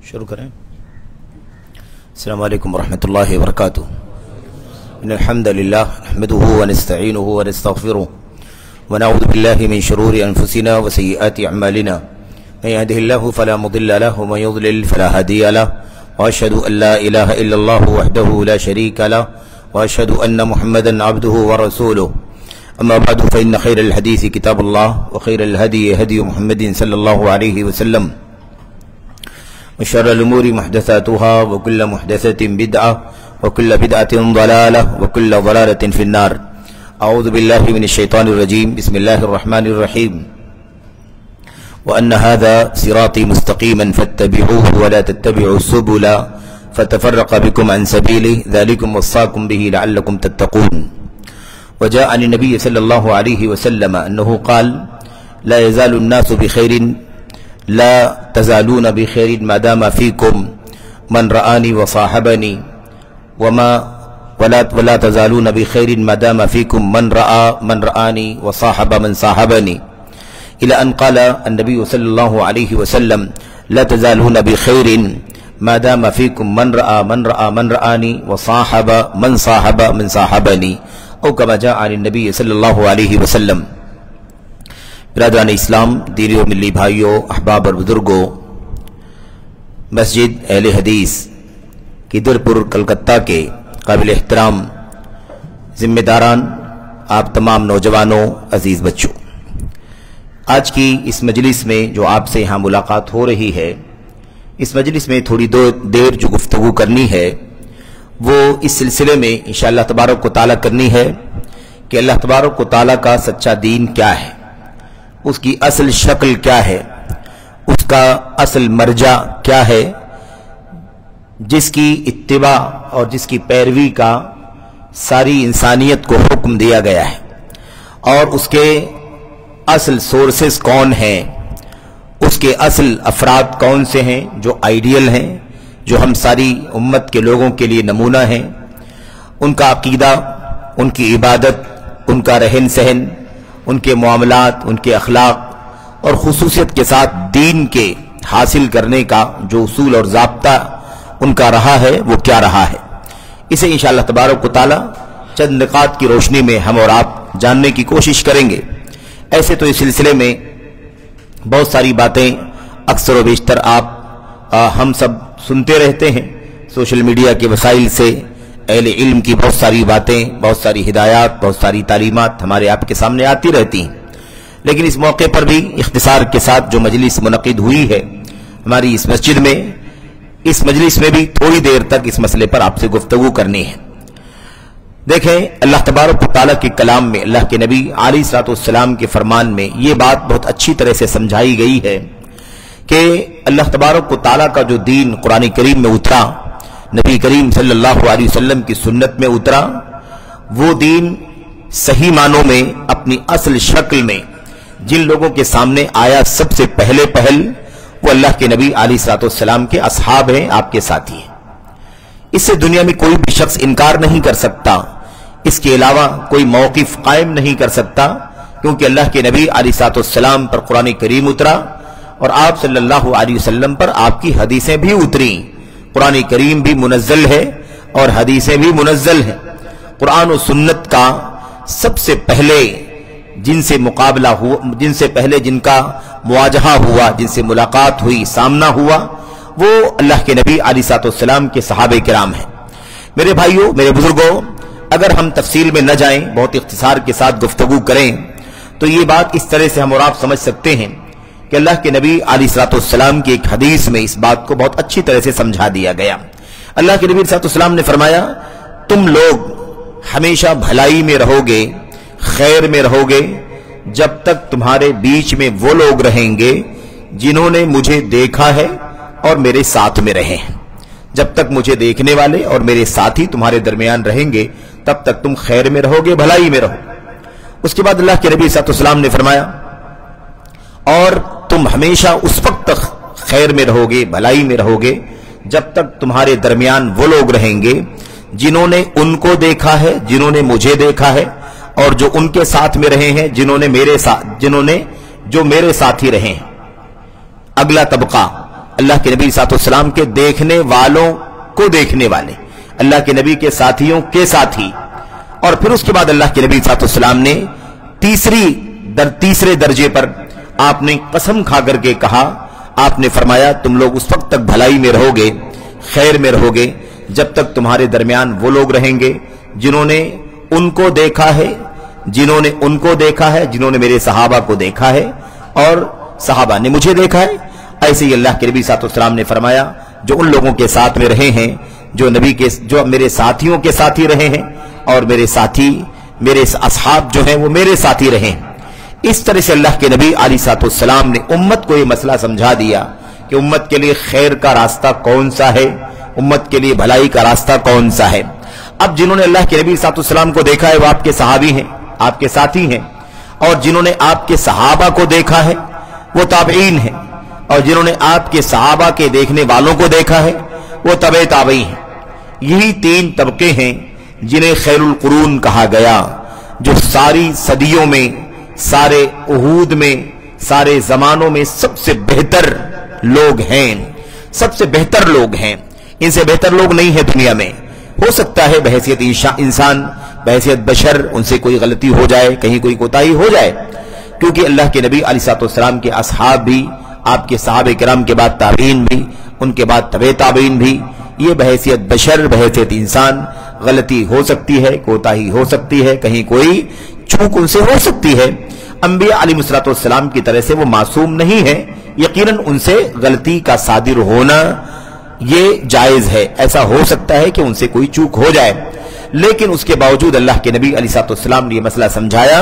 شروع کریں. السلام علیکم ورحمۃ اللہ وبرکاتہ. ان الحمد للہ نحمده ونستعینه ونستغفره ونعوذ باللہ من شرور انفسنا وسیئات اعمالنا من يهده الله فلا مضل له ومن يضلل فلا هادي له واشهد ان لا اله الا الله وحده لا شريك له واشهد ان محمدا عبده ورسوله. اما بعد فان خير الحديث كتاب الله وخير الهدي هدي محمد صلى الله عليه وسلم وشر الأمور محدثاتها وكل محدثة بدعة وكل بدعة ضلالة وكل ضلالة في النار. أعوذ بالله من الشيطان الرجيم. بسم الله الرحمن الرحيم. وأن هذا صراطي مستقيما فاتبعوه ولا تتبعوا السبل فتفرق بكم عن سبيله ذلكم وصاكم به لعلكم تتقون. وجاء عن النبي صلى الله عليه وسلم أنه قال لا يزال الناس بخير لا تزالون بخير ما دام فيكم من رآني وصاحبني ولا تزالون بخير ما دام فيكم من رآني وصاحب من صاحبني إلى أن قال النبي صلى الله عليه وسلم لا تزالون بخير ما دام فيكم من رآني وصاحب من صاحب من صاحبني او كما جاء عن النبي صلى الله عليه وسلم. برادران اسلام، دینی و ملی بھائیوں، احباب اور بزرگوں، مسجد اہل حدیث کیدرپور کلکتہ کے قابل احترام ذمہ داران، آپ تمام نوجوانوں، عزیز بچوں، آج کی اس مجلس میں جو آپ سے یہاں ملاقات ہو رہی ہے، اس مجلس میں تھوڑی دیر جو گفتگو کرنی ہے وہ اس سلسلے میں انشاءاللہ تبارک و تعالیٰ کرنی ہے کہ اللہ تبارک و تعالیٰ کا سچا دین کیا ہے، اس کی اصل شکل کیا ہے، اس کا اصل مرجع کیا ہے، جس کی اتباع اور جس کی پیروی کا ساری انسانیت کو حکم دیا گیا ہے، اور اس کے اصل سورسز کون ہیں، اس کے اصل افراد کون سے ہیں جو آئیڈیل ہیں، جو ہم ساری امت کے لوگوں کے لیے نمونہ ہیں، ان کا عقیدہ، ان کی عبادت، ان کا رہن سہن، ان کے معاملات، ان کے اخلاق، اور خصوصیت کے ساتھ دین کے حاصل کرنے کا جو اصول اور ضابطہ ان کا رہا ہے وہ کیا رہا ہے، اسے انشاءاللہ تبارک و تعالی چند نکات کی روشنی میں ہم اور آپ جاننے کی کوشش کریں گے. ایسے تو اس سلسلے میں بہت ساری باتیں اکثر و بیشتر ہم سب سنتے رہتے ہیں، سوشل میڈیا کے وسائل سے اہل علم کی بہت ساری باتیں، بہت ساری ہدایات، بہت ساری تعلیمات ہمارے آپ کے سامنے آتی رہتی ہیں. لیکن اس موقع پر بھی اختصار کے ساتھ جو مجلس منعقد ہوئی ہے ہماری اس مسجد میں، اس مجلس میں بھی تھوڑی دیر تک اس مسئلے پر آپ سے گفتگو کرنی ہے. دیکھیں، اللہ تبارک و تعالیٰ کے کلام میں، اللہ کے نبی علیہ الصلوۃ والسلام کے فرمان میں یہ بات بہت اچھی طرح سے سمجھائی گئی ہے کہ اللہ تبارک و تعالیٰ کا جو دین قرآن کریم میں اترا، نبی کریم صلی اللہ علیہ وسلم کی سنت میں اترا، وہ دین صحیح معنوں میں اپنی اصل شکل میں جن لوگوں کے سامنے آیا سب سے پہل وہ اللہ کے نبی علیہ الصلوۃ والسلام کے اصحاب ہیں، آپ کے ساتھی ہیں. اس سے دنیا میں کوئی بھی شخص انکار نہیں کر سکتا، اس کے علاوہ کوئی موقف قائم نہیں کر سکتا، کیونکہ اللہ کے نبی علیہ الصلوۃ والسلام پر قرآن کریم اترا اور آپ صلی اللہ علیہ وسلم پر آپ کی حدیثیں بھی اتری. قرآن کریم بھی منزل ہے اور حدیثیں بھی منزل ہیں. قرآن و سنت کا سب سے پہلے جن سے مقابلہ ہوا، جن سے پہلے جن کا مواجہہ ہوا، جن سے ملاقات ہوئی، سامنا ہوا، وہ اللہ کے نبی علیہ الصلوۃ والسلام کے صحابہ کرام ہیں. میرے بھائیوں، میرے بزرگوں، اگر ہم تفصیل میں نہ جائیں، بہت اختصار کے ساتھ گفتگو کریں تو یہ بات اس طرح سے ہم اور آپ سمجھ سکتے ہیں کہ اللہ کے نبی علیہ الصلوۃ والسلام کی ایک حدیث میں اس بات کو بہت اچھی طرح سے سمجھا دیا گیا. اللہ کے نبی علیہ الصلوۃ والسلام نے فرمایا، تم لوگ ہمیشہ بھلائی میں رہو گے، خیر میں رہو گے، جب تک تمہارے بیچ میں وہ لوگ رہیں گے جنہوں نے مجھے دیکھا ہے اور میرے ساتھ میں رہے ہیں. جب تک مجھے دیکھنے والے اور میرے ساتھی تمہارے درمیان رہیں گے تب تک تم خیر میں رہو گے، بھلائی میں رہو. اس کے بعد اللہ کے نبی علیہ الصلوۃ والسلام نے فرمایا، اور تم ہمیشہ اس وقت تک خیر میں رہو گے، بھلائی میں رہو گے، جب تک تمہارے درمیان وہ لوگ رہیں گے جنہوں نے ان کو دیکھا ہے، جنہوں نے مجھے دیکھا ہے، اور جو ان کے ساتھ میں رہے ہیں، جو میرے ساتھی رہے ہیں. اگلا طبقہ अल्लाह के नबी सल्लल्लाहु अलैहि वसल्लम के देखने वालों को देखने वाले, अल्लाह के नबी के साथियों के साथी। और फिर उसके बाद अल्लाह के नबी सल्लल्लाहु अलैहि वसल्लम ने तीसरे दर्जे पर आपने कसम खा करके कहा, आपने फरमाया तुम लोग उस वक्त तक भलाई में रहोगे, खैर में रहोगे, जब तक तुम्हारे दरमियान वो लोग रहेंगे जिन्होंने उनको देखा है, जिन्होंने मेरे सहाबा को देखा है और सहाबा ने मुझे देखा है। ऐसे ही अल्लाह के नबी सल्लल्लाहु अलैहि वसल्लम ने फरमाया जो उन लोगों के साथ में रहे हैं जो मेरे साथियों के साथी रहे हैं, और मेरे असहाब जो हैं वो मेरे साथी रहे हैं। इस तरह से अल्लाह के नबी अलैहिस्सलातु वस्सलाम ने उम्मत को ये मसला समझा दिया कि उम्मत के लिए खैर का रास्ता कौन सा है, उम्मत के लिए भलाई का रास्ता कौन सा है। अब जिन्होंने अल्लाह के नबी सल्लल्लाहु अलैहि वसल्लम को देखा है वो आपके सहाबी हैं, आपके साथी हैं, और जिन्होंने आपके सहाबा को देखा है वो ताबईन हैं, और जिन्होंने आपके सहाबा के देखने वालों को देखा है वो तबे ताबई हैं। यही तीन तबके हैं जिन्हें खैरुल कुरून कहा गया, जो सारी सदियों में, सारे उहूद में, सारे जमानों में सबसे बेहतर लोग हैं, सबसे बेहतर लोग हैं। इनसे बेहतर लोग नहीं है दुनिया में। हो सकता है बहैसियत इंसान, बहैसियत बशर उनसे कोई गलती हो जाए, कहीं कोई कोताही हो जाए, क्योंकि अल्लाह के नबी अलैहिस्सलातु वस्सलाम के असहाब भी, आपके सहाबे किराम के बाद ताबईन भी, उनके बाद तबे ताबईन भी, ये बहैसियत बशर, बहैसियत इंसान, गलती हो सकती है, कोताही हो सकती है, कहीं कोई चूक उनसे हो सकती है। अंबिया अलैहिस्सलातु वस्सलाम की तरह से वो मासूम नहीं है, यकीनन उनसे गलती का सादिर होना ये जायज है, ऐसा हो सकता है कि उनसे कोई चूक हो जाए। लेकिन उसके बावजूद अल्लाह के नबी अलैहिस्सलातु वस्सलाम ने यह मसला समझाया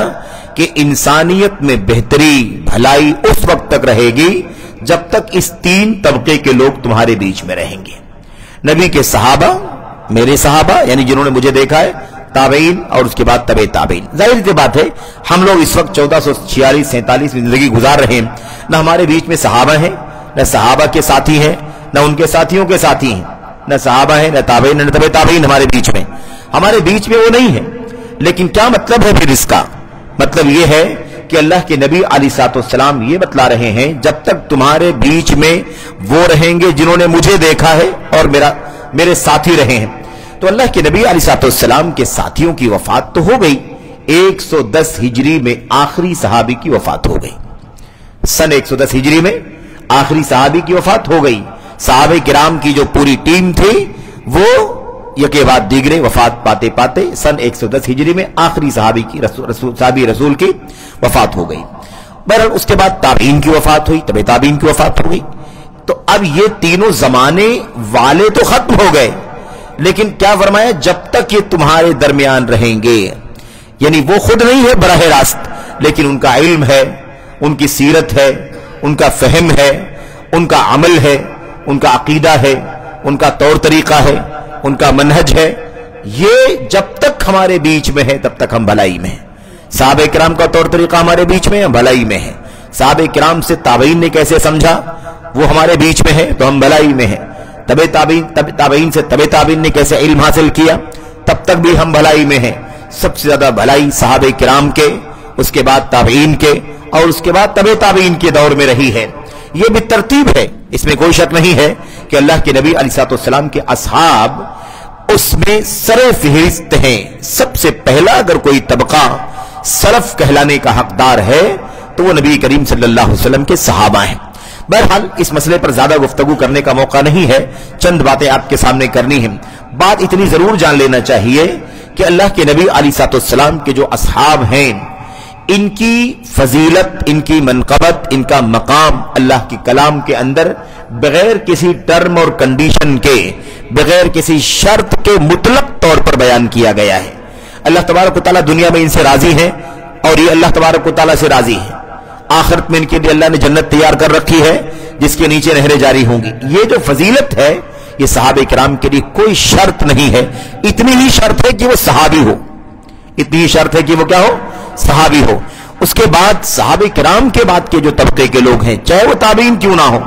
कि इंसानियत में बेहतरी, भलाई उस वक्त तक रहेगी जब तक इस तीन तबके के लोग तुम्हारे बीच में रहेंगे। नबी के सहाबा, मेरे सहाबा यानी जिन्होंने मुझे देखा है, ताबईन, और उसके बाद तबे ताबईन। जाहिर सी बात है हम लोग इस वक्त 1446-47 में जिंदगी गुजार रहे हैं, न हमारे बीच में सहाबा हैं, न सहाबा के साथी हैं, न उनके साथियों के साथी हैं, न सहाबा हैं, न ताबईन, न तबे ताबईन हमारे बीच में वो नहीं है। लेकिन क्या मतलब है फिर इसका? मतलब ये है कि अल्लाह के नबी अलैहिस्सलातु वस्सलाम ये बतला रहे हैं जब तक तुम्हारे बीच में वो रहेंगे जिन्होंने मुझे देखा है और मेरे साथी रहे हैं। तो अल्लाह के नबी अलैहिस्सलातु वस्सलाम के साथियों की वफात तो हो गई, 110 हिजरी में आखिरी सहाबी की वफात हो गई। सन 110 हिजरी में आखिरी सहाबी की वफात हो गई। सहाबे किराम की जो पूरी टीम थी वो यके बाद दीगरे वफात पाते पाते सन 110 हिजरी में आखिरी सहाबी रसूल की वफात हो गई। बहरहाल उसके बाद ताबईन की वफात हुई, तबे ताबईन की वफात हो गई। तो अब ये तीनों जमाने वाले तो खत्म हो गए, लेकिन क्या फरमाया, जब तक ये तुम्हारे दरमियान रहेंगे, यानी वो खुद नहीं है बराह रास्त, लेकिन उनका इल्म है, उनकी सीरत है, उनका फहम है, उनका अमल है, उनका अकीदा है, उनका तौर तरीका है, उनका मनहज है, ये जब तक हमारे बीच में है तब तक हम भलाई में हैं। सहाबे किराम का तौर तरीका हमारे बीच में है, भलाई में है। सहाबे किराम से ताबईन ने कैसे समझा, वो हमारे बीच में है तो हम भलाई में हैं। तबे ताबईन से तबे ताबईन ने कैसे इल्म हासिल किया, तब तक भी हम भलाई में हैं। सबसे ज्यादा भलाई सहाबे किराम के, उसके बाद ताबईन के, और उसके बाद तबे ताबईन के दौर में रही है। यह भी तरतीब है, इसमें कोई शक नहीं है कि अल्लाह के नबी अलैहिस्सलातु वस्सलाम के असहाब उसमें सरे फहरिस्त हैं। सबसे पहला अगर कोई तबका सलफ कहलाने का हकदार है तो वो नबी करीम सल्लल्लाहु अलैहि वसल्लम के सहाबा हैं। बहरहाल इस मसले पर ज्यादा गुफ्तगू करने का मौका नहीं है, चंद बातें आपके सामने करनी है। बात इतनी जरूर जान लेना चाहिए कि अल्लाह के नबी अलैहिस्सलातु वस्सलाम के जो असहाब हैं, इनकी फजीलत, इनकी मनकबत, इनका मकाम अल्लाह के कलाम के अंदर बगैर किसी टर्म और कंडीशन के, बगैर किसी शर्त के मुतलक तौर पर बयान किया गया है। अल्लाह तबारक व तआला दुनिया में इनसे राजी है और ये अल्लाह तबारक व तआला से राजी है। आखिरत में इनके लिए अल्लाह ने जन्नत तैयार कर रखी है जिसके नीचे नहरें जारी होंगी। ये जो फजीलत है ये सहाबे किराम के लिए कोई शर्त नहीं है, इतनी ही शर्त है कि वो सहाबी हो, इतनी ही शर्त है कि वो क्या हो, सहाबी हो। उसके बाद सहाबे किराम के बाद के जो तबके के लोग हैं, चाहे वो ताबीन क्यों ना हो,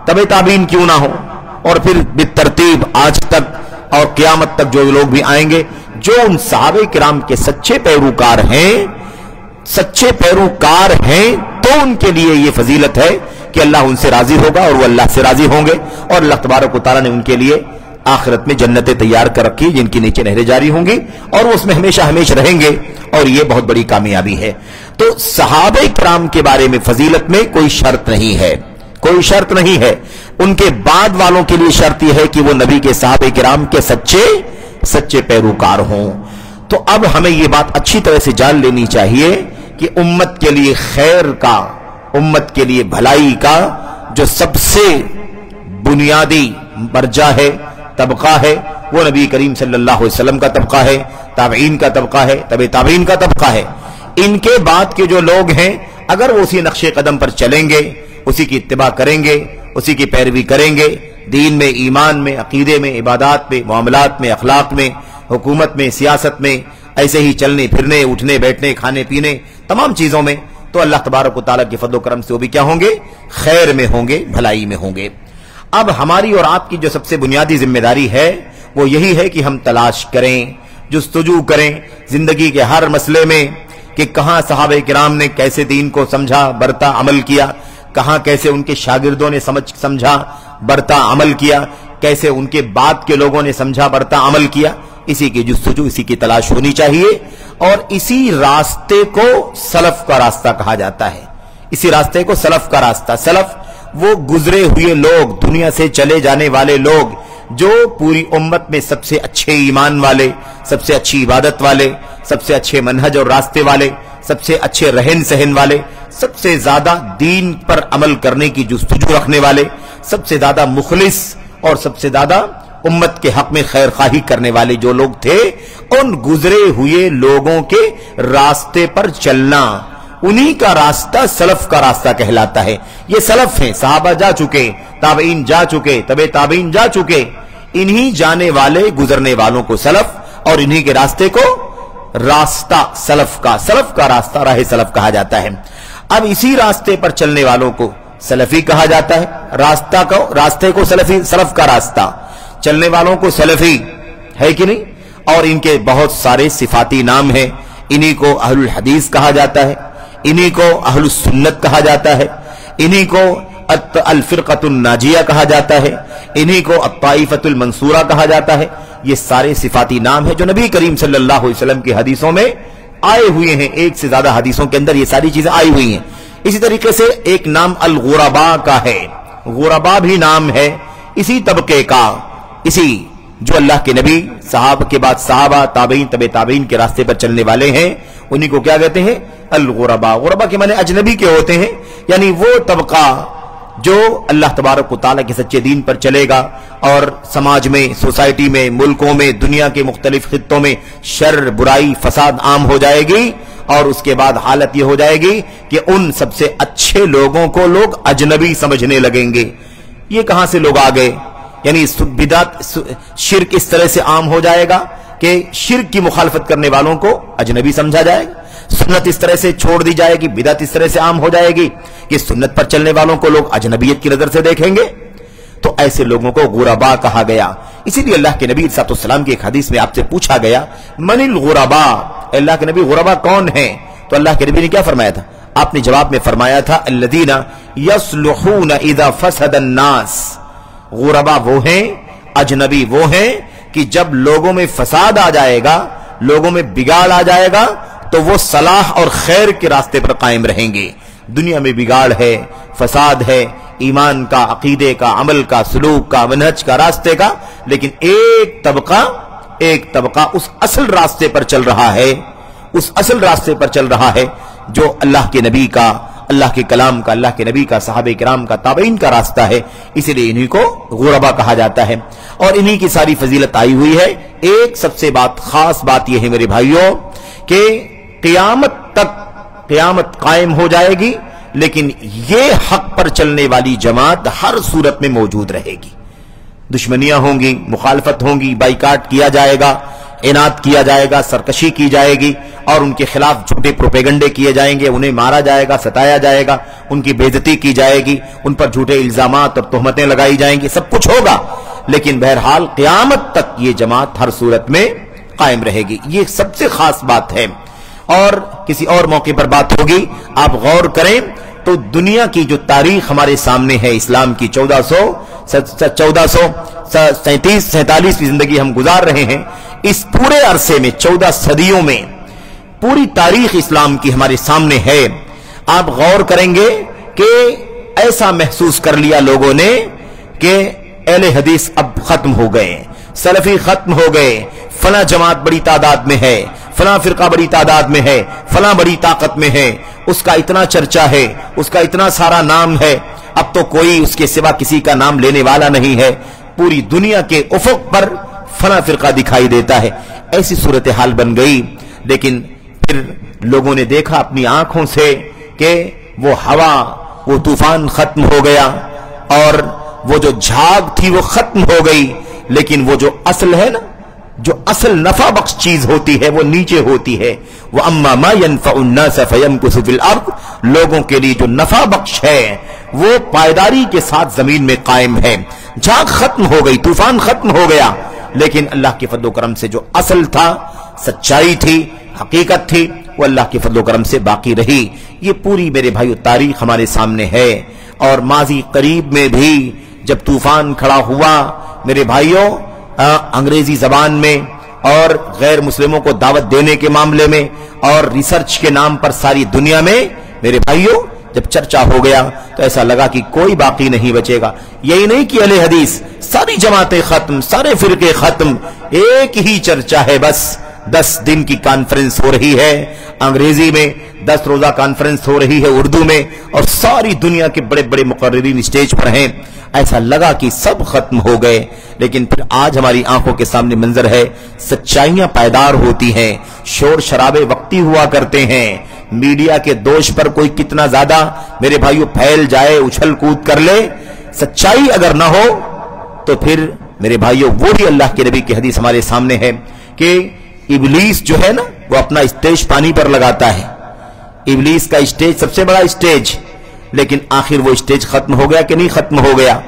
तबे ताबीन क्यों ना हो, और फिर बितरतीब आज तक और क़यामत तक जो लोग भी आएंगे, जो उन सहाबे किराम के सच्चे पैरोकार हैं, तो उनके लिए ये फजीलत है کہ اللہ ان سے راضی ہوگا اور وہ اللہ سے راضی ہوں گے، اور اللہ تبارک و تعالیٰ نے ان کے لیے آخرت میں جنتیں تیار کر رکھی جن کی نیچے نہریں جاری ہوں گی اور وہ اس میں ہمیشہ ہمیشہ رہیں گے، اور یہ بہت بڑی کامیابی ہے۔ تو صحابہ کرام کے بارے میں فضیلت میں کوئی شرط نہیں ہے، کوئی شرط نہیں ہے۔ ان کے بعد والوں کے لیے شرط یہ ہے کہ وہ نبی کے صحابہ کرام کے سچے پیروکار ہوں۔ تو اب ہمیں یہ بات اچھی طرح سے جان لینی چاہیے کہ امت کے لیے خیر کا، امت کے لیے بھلائی کا جو سب سے بنیادی مرجع ہے، طبقہ ہے، وہ نبی کریم صلی اللہ علیہ وسلم کا طبقہ ہے، تابعین کا طبقہ ہے، تبع تابعین کا طبقہ ہے۔ ان کے بعد کے جو لوگ ہیں اگر وہ اسی نقش قدم پر چلیں گے، اسی کی اتباع کریں گے، اسی کی پیروی کریں گے، دین میں، ایمان میں، عقیدے میں، عبادات میں، معاملات میں، اخلاق میں، حکومت میں، سیاست میں، ایسے ہی چلنے پھرنے، اٹھنے بیٹھنے، کھانے پینے، تمام چیزوں میں، تو اللہ تبارک و تعالیٰ کے فضل و کرم سے وہ بھی کیا ہوں گے؟ خیر میں ہوں گے، بھلائی میں ہوں گے۔ اب ہماری اور آپ کی جو سب سے بنیادی ذمہ داری ہے وہ یہی ہے کہ ہم تلاش کریں، جستجو کریں زندگی کے ہر مسئلے میں کہ کہاں صحابہ کرام نے کیسے دین کو سمجھا، برتا، عمل کیا، کہاں کیسے ان کے شاگردوں نے سمجھا، برتا، عمل کیا، کیسے ان کے بعد کے لوگوں نے سمجھا، برتا، عمل کیا۔ اسی کی جستجو، اسی کی تلاش ہونی چاہیے، اور اسی راستے کو سلف کا راستہ کہا جاتا ہے۔ اسی راستے کو سلف کا راستہ، سلف وہ گزرے ہوئے لوگ، دنیا سے چلے جانے والے لوگ جو پوری امت میں سب سے اچھے ایمان والے، سب سے اچھی عبادت والے، سب سے اچھے منہج اور راستے والے، سب سے اچھے رہن سہن والے، سب سے زیادہ دین پر عمل کرنے کی جستجو رکھنے والے، سب سے زیادہ مخلص اور سب سے زیادہ امت کے حق میں خیر خواہی کرنے والے جو لوگ تھے، ان گزرے ہوئے لوگوں کے راستے پر چلنا، انہی کا راستہ سلف کا راستہ کہلاتا ہے۔ یہ سلف ہیں، صحابہ جا چکے، تابعین جا چکے، تبع تابعین جا چکے، انہی جانے والے گزرنے والوں کو سلف، اور انہی کے راستے کو راستہ سلف کا راستہ، راہ سلف کہا جاتا ہے۔ اب اسی راستے پر چلنے والوں کو سلفی کہا جاتا ہے، راستے کو سلفی، سلف کا راستہ، چلنے والوں کو سلفی ہے کہ نہیں؟ اور ان کے بہت سارے صفاتی نام ہیں۔ انہی کو اہل الحدیث کہا جاتا ہے، انہی کو اہل السنت کہا جاتا ہے، انہی کو الفرقۃ الناجیہ کہا جاتا ہے، انہی کو الطائفۃ المنصورہ کہا جاتا ہے۔ یہ سارے صفاتی نام ہیں جو نبی کریم صلی اللہ علیہ وسلم کی حدیثوں میں آئے ہوئے ہیں، ایک سے زیادہ حدیثوں کے اندر یہ ساری چیزیں آئی ہوئی ہیں۔ اسی طریقے سے ایک نام الغرباء کا ہے، غرباء بھی نام ہے اسی طبقے کا، اسی جو اللہ کے نبی، صحابہ کے بعد صحابہ، تابعین، تبع تابعین کے راستے پر چلنے والے ہیں، انہی کو کیا کہتے ہیں؟ الغرباء۔ غرباء کے معنی اجنبی کے ہوتے ہیں، یعنی وہ طبقہ جو اللہ تبارک و تعالیٰ کے سچے دین پر چلے گا، اور سماج میں، سوسائٹی میں، ملکوں میں، دنیا کے مختلف خطوں میں شر، برائی، فساد عام ہو جائے گی، اور اس کے بعد حالت یہ ہو جائے گی کہ ان سب سے اچھے لوگوں کو لوگ اجنبی سمجھنے لگیں گے۔ یہ کہاں سے لوگ آ گئے؟ یعنی بدعت، شرک اس طرح سے عام ہو جائے گا کہ شرک کی مخالفت کرنے والوں کو اجنبی سمجھا جائے گا، سنت اس طرح سے چھوڑ دی جائے گی، بدعت اس طرح سے عام ہو جائے گی کہ سنت پر چلنے والوں کو لوگ اجنبیت کی نظر سے دیکھیں گے، تو ایسے لوگوں کو غرباء کہا گیا۔ اسی لیے اللہ کے نبی صلی اللہ علیہ وسلم کی ایک حدیث میں آپ سے پوچھا گیا، من الغرباء، اللہ کے نبی غرباء کون ہیں؟ تو اللہ کے نبی نے کیا فرمایا تھا؟ آپ نے جواب میں فرمایا تھا، الذین یصلحون اذا فسد الناس، غرباء وہ ہیں، اجنبی وہ ہیں کہ جب لوگوں میں فساد آ جائے گا، لوگوں میں بگاڑ آ جائے گا، تو وہ صلاح اور خیر کے راستے پر قائم رہیں گے۔ دنیا میں بگاڑ ہے، فساد ہے، ایمان کا، عقیدے کا، عمل کا، سلوک کا، منہج کا، راستے کا، لیکن ایک طبقہ اس اصل راستے پر چل رہا ہے، اس اصل راستے پر چل رہا ہے جو اللہ کے نبی کا، اللہ کے کلام کا، اللہ کے نبی کا، صحابہ کرام کا، تابعین کا راستہ ہے۔ اسی لیے انہی کو غرباء کہا جاتا ہے، اور انہی کی ساری فضیلت آئی ہوئی ہے۔ ایک سب سے خاص بات یہ ہے میرے بھائیوں کہ قیامت تک قیامت قائم ہو جائے گی، لیکن یہ حق پر چلنے والی جماعت ہر صورت میں موجود رہے گی۔ دشمنیاں ہوں گی، مخالفت ہوں گی، بائیکاٹ کیا جائے گا، عناد کیا جائے گا، سرکشی کی جائے گی، اور ان کے خلاف جھوٹے پروپیگنڈے کیے جائیں گے، انہیں مارا جائے گا، ستایا جائے گا، ان کی بے عزتی کی جائے گی، ان پر جھوٹے الزامات اور تہمتیں لگائی جائیں گی، سب کچھ ہوگا، لیکن بہرحال قیامت تک یہ جماعت ہر صورت میں قائم رہے گی۔ یہ سب سے خاص بات ہے، اور کسی اور موقع پر بات ہوگی۔ آپ غور کریں تو دنیا کی جو تاریخ ہمارے سامنے ہے اسلام کی 1437 زندگی ہم گزار رہے ہیں، اس پورے عرصے میں 14 صدیوں میں پوری تاریخ اسلام کی ہمارے سامنے ہے۔ آپ غور کریں گے کہ ایسا محسوس کر لیا لوگوں نے کہ اہل حدیث اب ختم ہو گئے، سلفی ختم ہو گئے، فلاں جماعت بڑی تعداد میں ہے، فلاں فرقہ بڑی تعداد میں ہے، فلاں بڑی طاقت میں ہے، اس کا اتنا چرچا ہے، اس کا اتنا سارا نام ہے، اب تو کوئی اس کے سوا کسی کا نام لینے والا نہیں ہے، پوری دنیا کے افق پر فلاں فرقہ دکھائی دیتا ہے۔ ایسی صورتحال بن گئی، لیکن پھر لوگوں نے دیکھا اپنی آنکھوں سے کہ وہ ہوا، وہ طوفان ختم ہو گیا، اور وہ جو جھاگ تھی وہ ختم ہو گئی، لیکن وہ جو اصل ہے نا، جو اصل نفع بخش چیز ہوتی ہے وہ نیچے ہوتی ہے۔ وَأَمَّا مَا يَنْفَعُ النَّاسَ فَيَمْكُثُ فِي الْأَرْضِ، لوگوں کے لیے جو نفع بخش ہے وہ پائیداری کے ساتھ زمین میں قائم ہے۔ جھاگ ختم ہو گئی، طوفان ختم ہو گیا، لیکن اللہ کے فضل و کرم سے جو اصل تھا، سچائی تھی، حقیقت تھی، وہ اللہ کے فضل و کرم سے باقی رہی۔ یہ پوری میرے بھائیو تاریخ ہمارے سامنے ہے، اور ماضی قریب میں بھی جب طوفان کھڑا ہوا میرے بھائیو، انگریزی زبان میں اور غیر مسلموں کو دعوت دینے کے معاملے میں اور ریسرچ کے نام پر ساری دنیا میں میرے بھائیو جب چرچا ہو گیا تو ایسا لگا کہ کوئی باقی نہیں بچے گا۔ یہی نہیں کہ اہل حدیث، ساری جماعتیں ختم، سارے فرقے ختم، ایک ہی چرچا ہے بس۔ 10 دن کی کانفرنس ہو رہی ہے انگریزی میں، 10 روزہ کانفرنس ہو رہی ہے اردو میں، اور ساری دنیا کے بڑے بڑے مقررین اسٹیج پر ہیں۔ ایسا لگا کہ سب ختم ہو گئے، لیکن پھر آج ہماری آنکھوں کے سامنے منظر ہے، سچائیاں پائیدار ہوتی ہیں، شور شرابے وقتی ہوا کرتے ہیں، میڈیا کے دوش پر کوئی کتنا زیادہ میرے بھائیو پھیل جائے، اچھل کود کر لے، سچائی اگر نہ ہو تو پھر میرے بھائیو وہی اللہ کے نبی کی حدیث ہمارے سامنے ہے کہ ابلیس جو ہے نا وہ اپنا اسٹیج پانی پر لگاتا ہے۔ ابلیس کا اسٹیج سب سے بڑا اسٹیج، لیکن آخر وہ اسٹیج ختم ہو گیا کہ نہیں ختم ہو گیا؟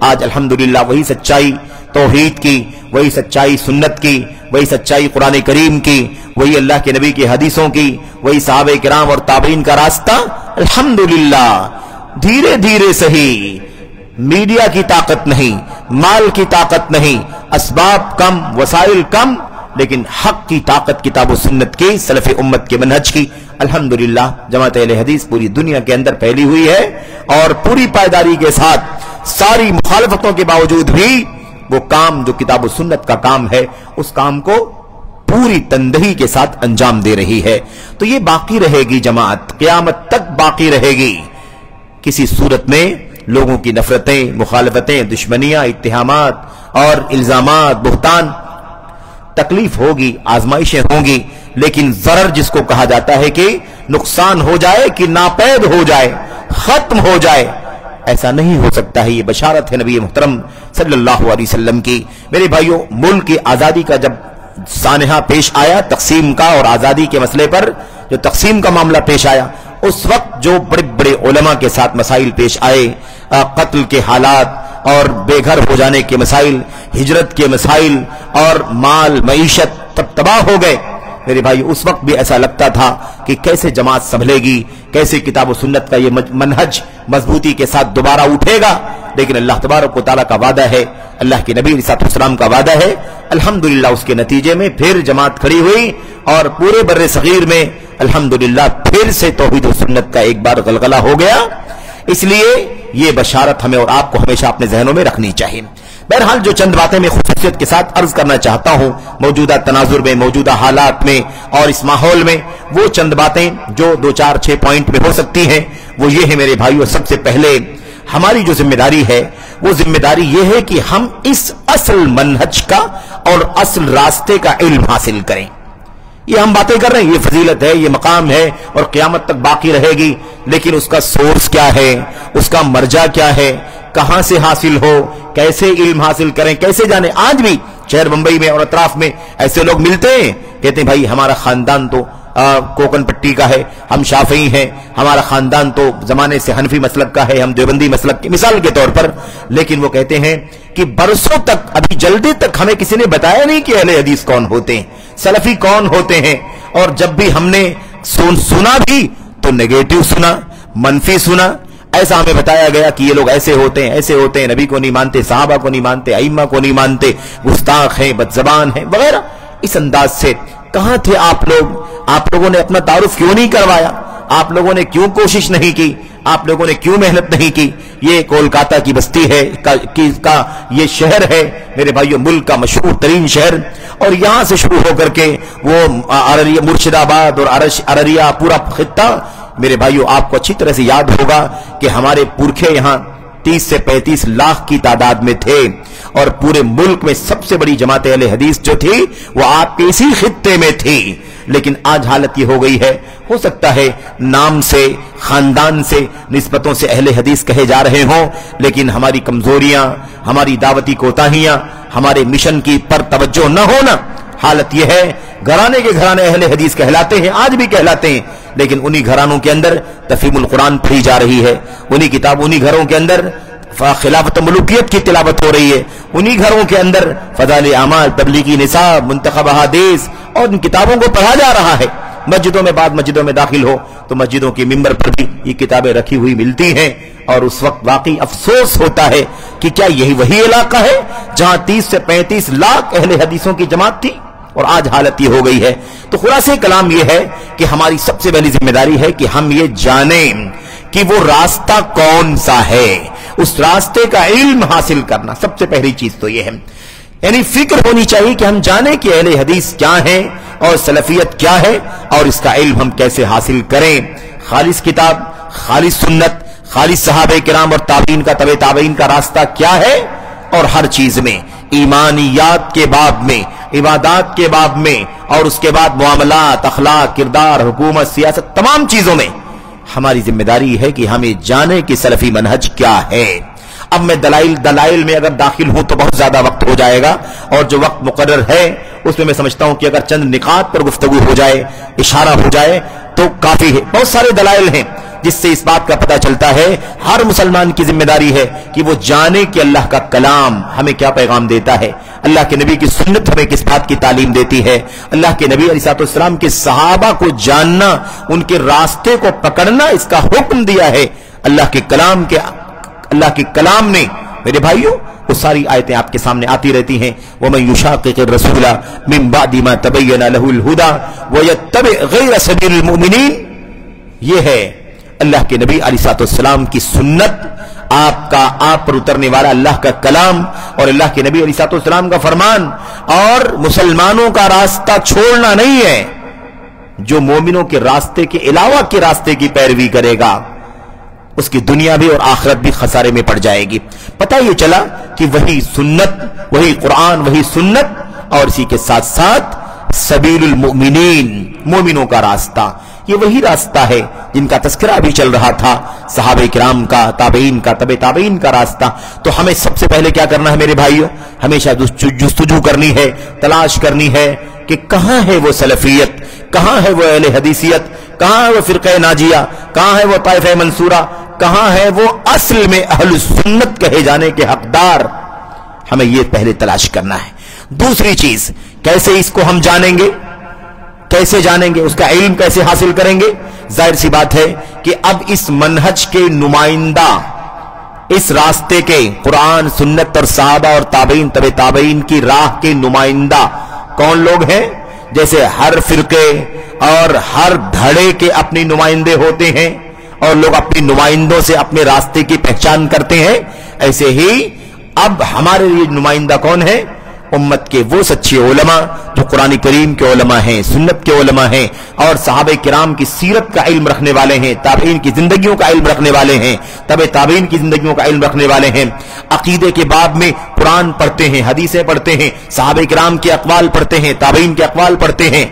آج الحمدللہ وہی سچائی توحید کی، وہی سچائی سنت کی، وہی سچائی قرآن کریم کی، وہی اللہ کے نبی کی حدیثوں کی، وہی صحابہ کرام اور تابعین کا راستہ الحمدللہ دھیرے دھیرے صحیح، میڈیا کی طاقت نہیں، مال کی طاقت نہیں، اسباب کم، وسائل کم، لیکن حق کی طاقت کتاب و سنت کی، سلف امت کے منہج کی الحمدللہ جماعت اہل حدیث پوری دنیا کے اندر پھیلی ہوئی ہے، اور پوری پائیداری کے ساتھ ساری مخالفتوں کے باوجود بھی وہ کام جو کتاب و سنت کا کام ہے اس کام کو پوری تندہی کے ساتھ انجام دے رہی ہے۔ تو یہ باقی رہے گی جماعت، قیامت تک باقی رہے گی۔ کسی صورت میں لوگوں کی نفرتیں، مخالفتیں، دشمنیاں، اتہامات اور الزامات، بہتان، تکلیف ہوگی، آزمائشیں ہوں گی، لیکن ضرر جس کو کہا جاتا ہے کہ نقصان ہو جائے کہ ناپید ہو جائے، ختم ہو جائے، ایسا نہیں ہو سکتا ہے۔ یہ بشارت ہے نبی محترم صلی اللہ علیہ وسلم کی۔ میرے بھائیو، ملک کی آزادی کا جب سانحہ پیش آیا، تقسیم کا اور آزادی کے مسئلے پر جو تقسیم کا معاملہ پیش آیا، اس وقت جو بڑے بڑے علماء کے ساتھ مسائل پیش آئے، قتل کے حالات اور بے گھر ہو جانے کے مسائل، ہجرت کے مسائل اور مال معیشت تباہ ہو گئے، میرے بھائی اس وقت بھی ایسا لگتا تھا کہ کیسے جماعت سنبھلے گی، کیسے کتاب و سنت کا یہ منہج مضبوطی کے ساتھ دوبارہ اٹھے گا۔ لیکن اللہ تبارک و تعالیٰ کا وعدہ ہے، اللہ کے نبی علیہ السلام کا وعدہ ہے، الحمدللہ اس کے نتیجے میں پھر جماعت کھڑی ہوئی، اور پورے بر صغیر میں الحمدللہ پھر سے توحید و سنت کا ایک بار غلغلہ ہو گیا۔ اس لیے یہ بشارت ہمیں اور آپ کو ہمیشہ اپنے ذہنوں میں رکھنی چاہیے۔ بہرحال جو چند باتیں میں خصوصیت کے ساتھ عرض کرنا چاہتا ہوں موجودہ تناظر میں، موجودہ حالات میں اور اس ماحول میں، وہ چند باتیں جو 2 4 6 پوائنٹ میں ہو سکتی ہیں، وہ یہ ہے میرے بھائیو، سب سے پہلے ہماری جو ذمہ داری ہے وہ ذمہ داری یہ ہے کہ ہم اس اصل منہج کا اور اصل راستے کا علم حاصل کریں۔ یہ ہم باتیں کر رہے ہیں، یہ فضیلت ہے، یہ مقام ہے اور قیامت تک باقی رہے گی، لیکن اس کا سورس کیا ہے، اس کا مرجع کیا ہے، کہاں سے حاصل ہو، کیسے علم حاصل کریں، کیسے جانیں۔ آج بھی شہر بمبئی میں اور اطراف میں ایسے لوگ ملتے ہیں، کہتے ہیں بھائی ہمارا خاندان تو کوکن پٹی کا ہے، ہم شافعی ہیں، ہمارا خاندان تو زمانے سے حنفی مسلک کا ہے، ہم دیوبندی مسلک کی مثال کے طور پر، لیکن وہ کہتے ہیں کہ برسوں تک، ابھی جلدی تک ہمیں کسی نے بتایا نہیں کہ اہل حدیث کون ہوتے ہیں، سلفی کون ہوتے ہیں، اور جب بھی ہم نے سنا بھی تو نیگیٹو سنا، मनफी सुना, ऐसा हमें बताया गया कि ये लोग ऐसे होते हैं, ऐसे होते हैं, नबी को नहीं मानते, सहाबा को नहीं मानते, अइम्मा को नहीं मानते, गुस्ताख हैं, बदजबान हैं वगैरह। इस अंदाज से कहां थे आप लोग? आप लोगों ने अपना तारुफ क्यों नहीं करवाया? आप लोगों ने क्यों कोशिश नहीं की? आप लोगों ने क्यों मेहनत नहीं की? ये कोलकाता की बस्ती है का ये शहर है मेरे भाइयों, मुल्क का मशहूर तरीन शहर, और यहां से शुरू होकर के वो अररिया, मुर्शिदाबाद और अररिया पूरा खित्ता मेरे भाइयों, आपको अच्छी तरह से याद होगा कि हमारे पुरखे यहां 30 से 35 लाख की तादाद में थे, और पूरे मुल्क में सबसे बड़ी जमात अहले हदीस जो थी वो आपके इसी खित्ते में थी। लेकिन आज हालत ये हो गई है, हो सकता है नाम से, खानदान से, निस्बतों से अहले हदीस कहे जा रहे हों, लेकिन हमारी कमजोरियां, हमारी दावती कोताहियां, हमारे मिशन की पर तवज्जो न होना, हालत यह है घराने के घराने अहले हदीस कहलाते हैं, आज भी कहलाते हैं, लेकिन उन्हीं घरानों के अंदर तफहीमुल कुरान पढ़ी जा रही है, उन्हीं घरों के अंदर खिलाफत मुल्कियत की तिलावत हो रही है, उन्हीं घरों के अंदर फज़ाइल आमाल, तबलीगी निसाब, मुंतखब अहादीस और इन किताबों को पढ़ा जा रहा है। मस्जिदों में, बाद मस्जिदों में दाखिल हो तो मस्जिदों की मिंबर पर भी ये किताबें रखी हुई मिलती हैं, और उस वक्त वाकई अफसोस होता है कि क्या यही वही इलाका है जहां 30 से 35 लाख अहले हदीसों की जमात थी, और आज हालत ये हो गई है। तो खुलासे कलाम ये है कि हमारी सबसे पहली जिम्मेदारी है कि हम ये जानें कि वो रास्ता कौन सा है, उस रास्ते का इल्म हासिल करना सबसे पहली चीज तो ये है। यानी फिक्र होनी चाहिए कि हम जाने कि अहले हदीस क्या है और सलफियत क्या है, और इसका इल्म हम कैसे हासिल करें। खालिस किताब, खालिस सुन्नत, खालिस सहाबे किराम और ताबीन का, तबे ताबीन का रास्ता क्या है, और हर चीज में, ईमानियात के बाब में, इबादात के बाब में, और उसके बाद मुआमलात, अखलाक, किरदार, हुकूमत, सियासत, तमाम चीजों में हमारी जिम्मेदारी है कि हमें जाने कि सलफी मनहज क्या है। अब मैं दलाइल में अगर दाखिल हूं तो बहुत ज्यादा वक्त हो जाएगा, और जो वक्त मुकर्रर है उसमें मैं समझता हूं कि अगर चंद निकात पर गुफ्तगू हो जाए, इशारा हो जाए तो काफी है। बहुत सारे दलाइल हैं जिससे इस बात का पता चलता है हर मुसलमान की जिम्मेदारी है कि वो जाने कि अल्लाह का कलाम हमें क्या पैगाम देता है, अल्लाह के नबी की सुन्नत हमें किस बात की तालीम देती है, अल्लाह के नबी अलैहिस्सलाम के सहाबा को जानना, उनके रास्ते को पकड़ना, इसका हुक्म दिया है अल्लाह के कलाम ने। मेरे भाइयों, वो सारी आयतें आपके सामने आती रहती हैं। वमन युशाक़िक़िर रसूला मिन बादि मा तबय्यना लहुल हुदा व यत्तबि गैर सबीलिल मुमिनीन, ये है अल्लाह के नबी अलैहिस्सलाम की सुन्नत, आपका आप पर उतरने वाला अल्लाह का कलाम और अल्लाह के नबी अलैहिस्सलाम का फरमान। और मुसलमानों का रास्ता छोड़ना नहीं है। जो मोमिनों के रास्ते के अलावा के रास्ते की पैरवी करेगा उसकी दुनिया भी और आखिरत भी खसारे में पड़ जाएगी। पता ये चला कि वही सुन्नत, वही कुरान, वही सुन्नत, और इसी के साथ साथ सबीलुल मुमिनीन, मोमिनों का रास्ता, ये वही रास्ता है जिनका तस्करा अभी चल रहा था, सहाबे किराम का, ताबईन का, तबे ताबईन का रास्ता। तो हमें सबसे पहले क्या करना है मेरे भाइयों? हमेशा जुस्तजू करनी है, तलाश करनी है कि कहां है वो सलफियत, कहां है वो अहले हदीसियत, कहां है वो फिरक़े नाजिया, कहां है वो ताइफ़े मंसूरा, कहां है वो असल में अहलुस सुन्नत कहे जाने के हकदार। हमें ये पहले तलाश करना है। दूसरी चीज, कैसे इसको हम जानेंगे, कैसे जानेंगे, उसका इल्म कैसे हासिल करेंगे? जाहिर सी बात है कि अब इस मनहज के नुमाइंदा, इस रास्ते के, कुरान, सुन्नत और सहाबा और ताबईन, तबे ताबईन की राह के नुमाइंदा कौन लोग हैं? जैसे हर फिरके और हर धड़े के अपने नुमाइंदे होते हैं और लोग अपने नुमाइंदों से अपने रास्ते की पहचान करते हैं, ऐसे ही अब हमारे लिए नुमाइंदा कौन है? उम्मत के वो सच्चे उलमा जो कुरान करीम के उलमा हैं, सुन्नत के उलमा हैं, और सहाबे किराम की सीरत का इल्म रखने वाले हैं, ताबईन की जिंदगियों का इल्म रखने वाले हैं, तबे ताबईन की जिंदगियों का इल्म रखने वाले हैं। अकीदे के बाब में कुरान पढ़ते हैं, हदीसें पढ़ते हैं, सहाबे किराम के अक़वाल पढ़ते हैं, ताबईन के अक़वाल पढ़ते हैं।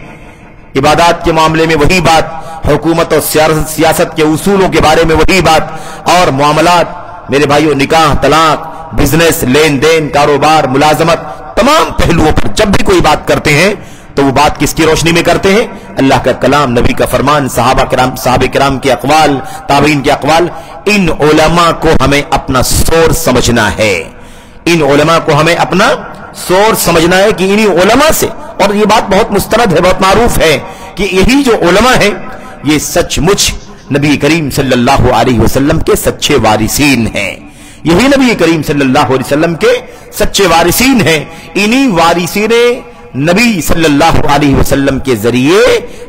इबादत के मामले में वही बात, हुकूमत और सियासत के उसूलों के बारे में वही बात, और मामलात मेरे भाइयों, निकाह, तलाक, बिजनेस, लेन देन, कारोबार, मुलाजमत, तमाम पहलुओं पर जब भी कोई बात करते हैं तो वो बात किसकी रोशनी में करते हैं? अल्लाह का कलाम, नबी का फरमान, सहाबे किराम के अक़वाल, ताबईन के अक़वाल। इन उलमा को हमें अपना सोर्स समझना है, इन उलमा को हमें अपना सोर्स समझना है कि इन्हीं उलमा से, और ये बात बहुत मुस्तरद है, बहुत मारूफ है कि यही जो उलमा है ये सचमुच नबी करीम सल्लल्लाहु अलैहि वसल्लम के सच्चे वारिसीन हैं। यही नबी करीम सल्लल्लाहु अलैहि वसल्लम के सच्चे वारिसीन हैं। इन्हीं वारिसीने नबी सल्लल्लाहु अलैहि वसल्लम के जरिए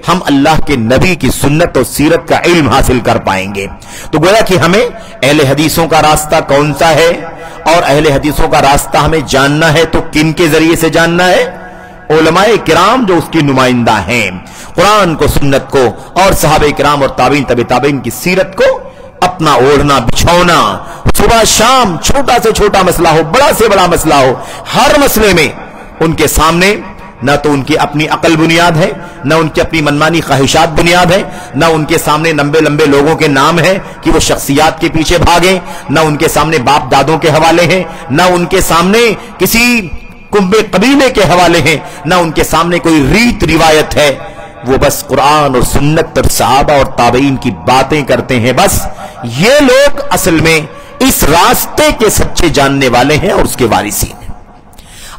हम अल्लाह के नबी की सुन्नत और सीरत का इल्म हासिल कर पाएंगे। तो गोया कि हमें अहले हदीसों का रास्ता कौन सा है और अहले हदीसों का रास्ता हमें जानना है तो किन के जरिए से जानना है? उलमाए किराम जो उसकी नुमाइंदा हैं, कुरान को, सुन्नत को और सहाबे किराम और ताबीन तबे ताबीन की सीरत को अपना ओढ़ना बिछौना, सुबह शाम छोटा से छोटा मसला हो, बड़ा से बड़ा मसला हो, हर मसले में उनके सामने न तो उनकी अपनी अकल बुनियाद है, न उनकी अपनी मनमानी ख्वाहिशात बुनियाद है, न उनके सामने लंबे लंबे लोगों के नाम है कि वो शख्सियात के पीछे भागें, न उनके सामने बाप दादों के हवाले हैं, न उनके सामने किसी कुंबे कबीले के हवाले हैं, न उनके सामने कोई रीत रिवायत है। वो बस कुरान और सुन्नत और सहाबा और ताबईन की बातें करते हैं। बस ये लोग असल में इस रास्ते के सच्चे जानने वाले हैं और उसके वारिसीन हैं।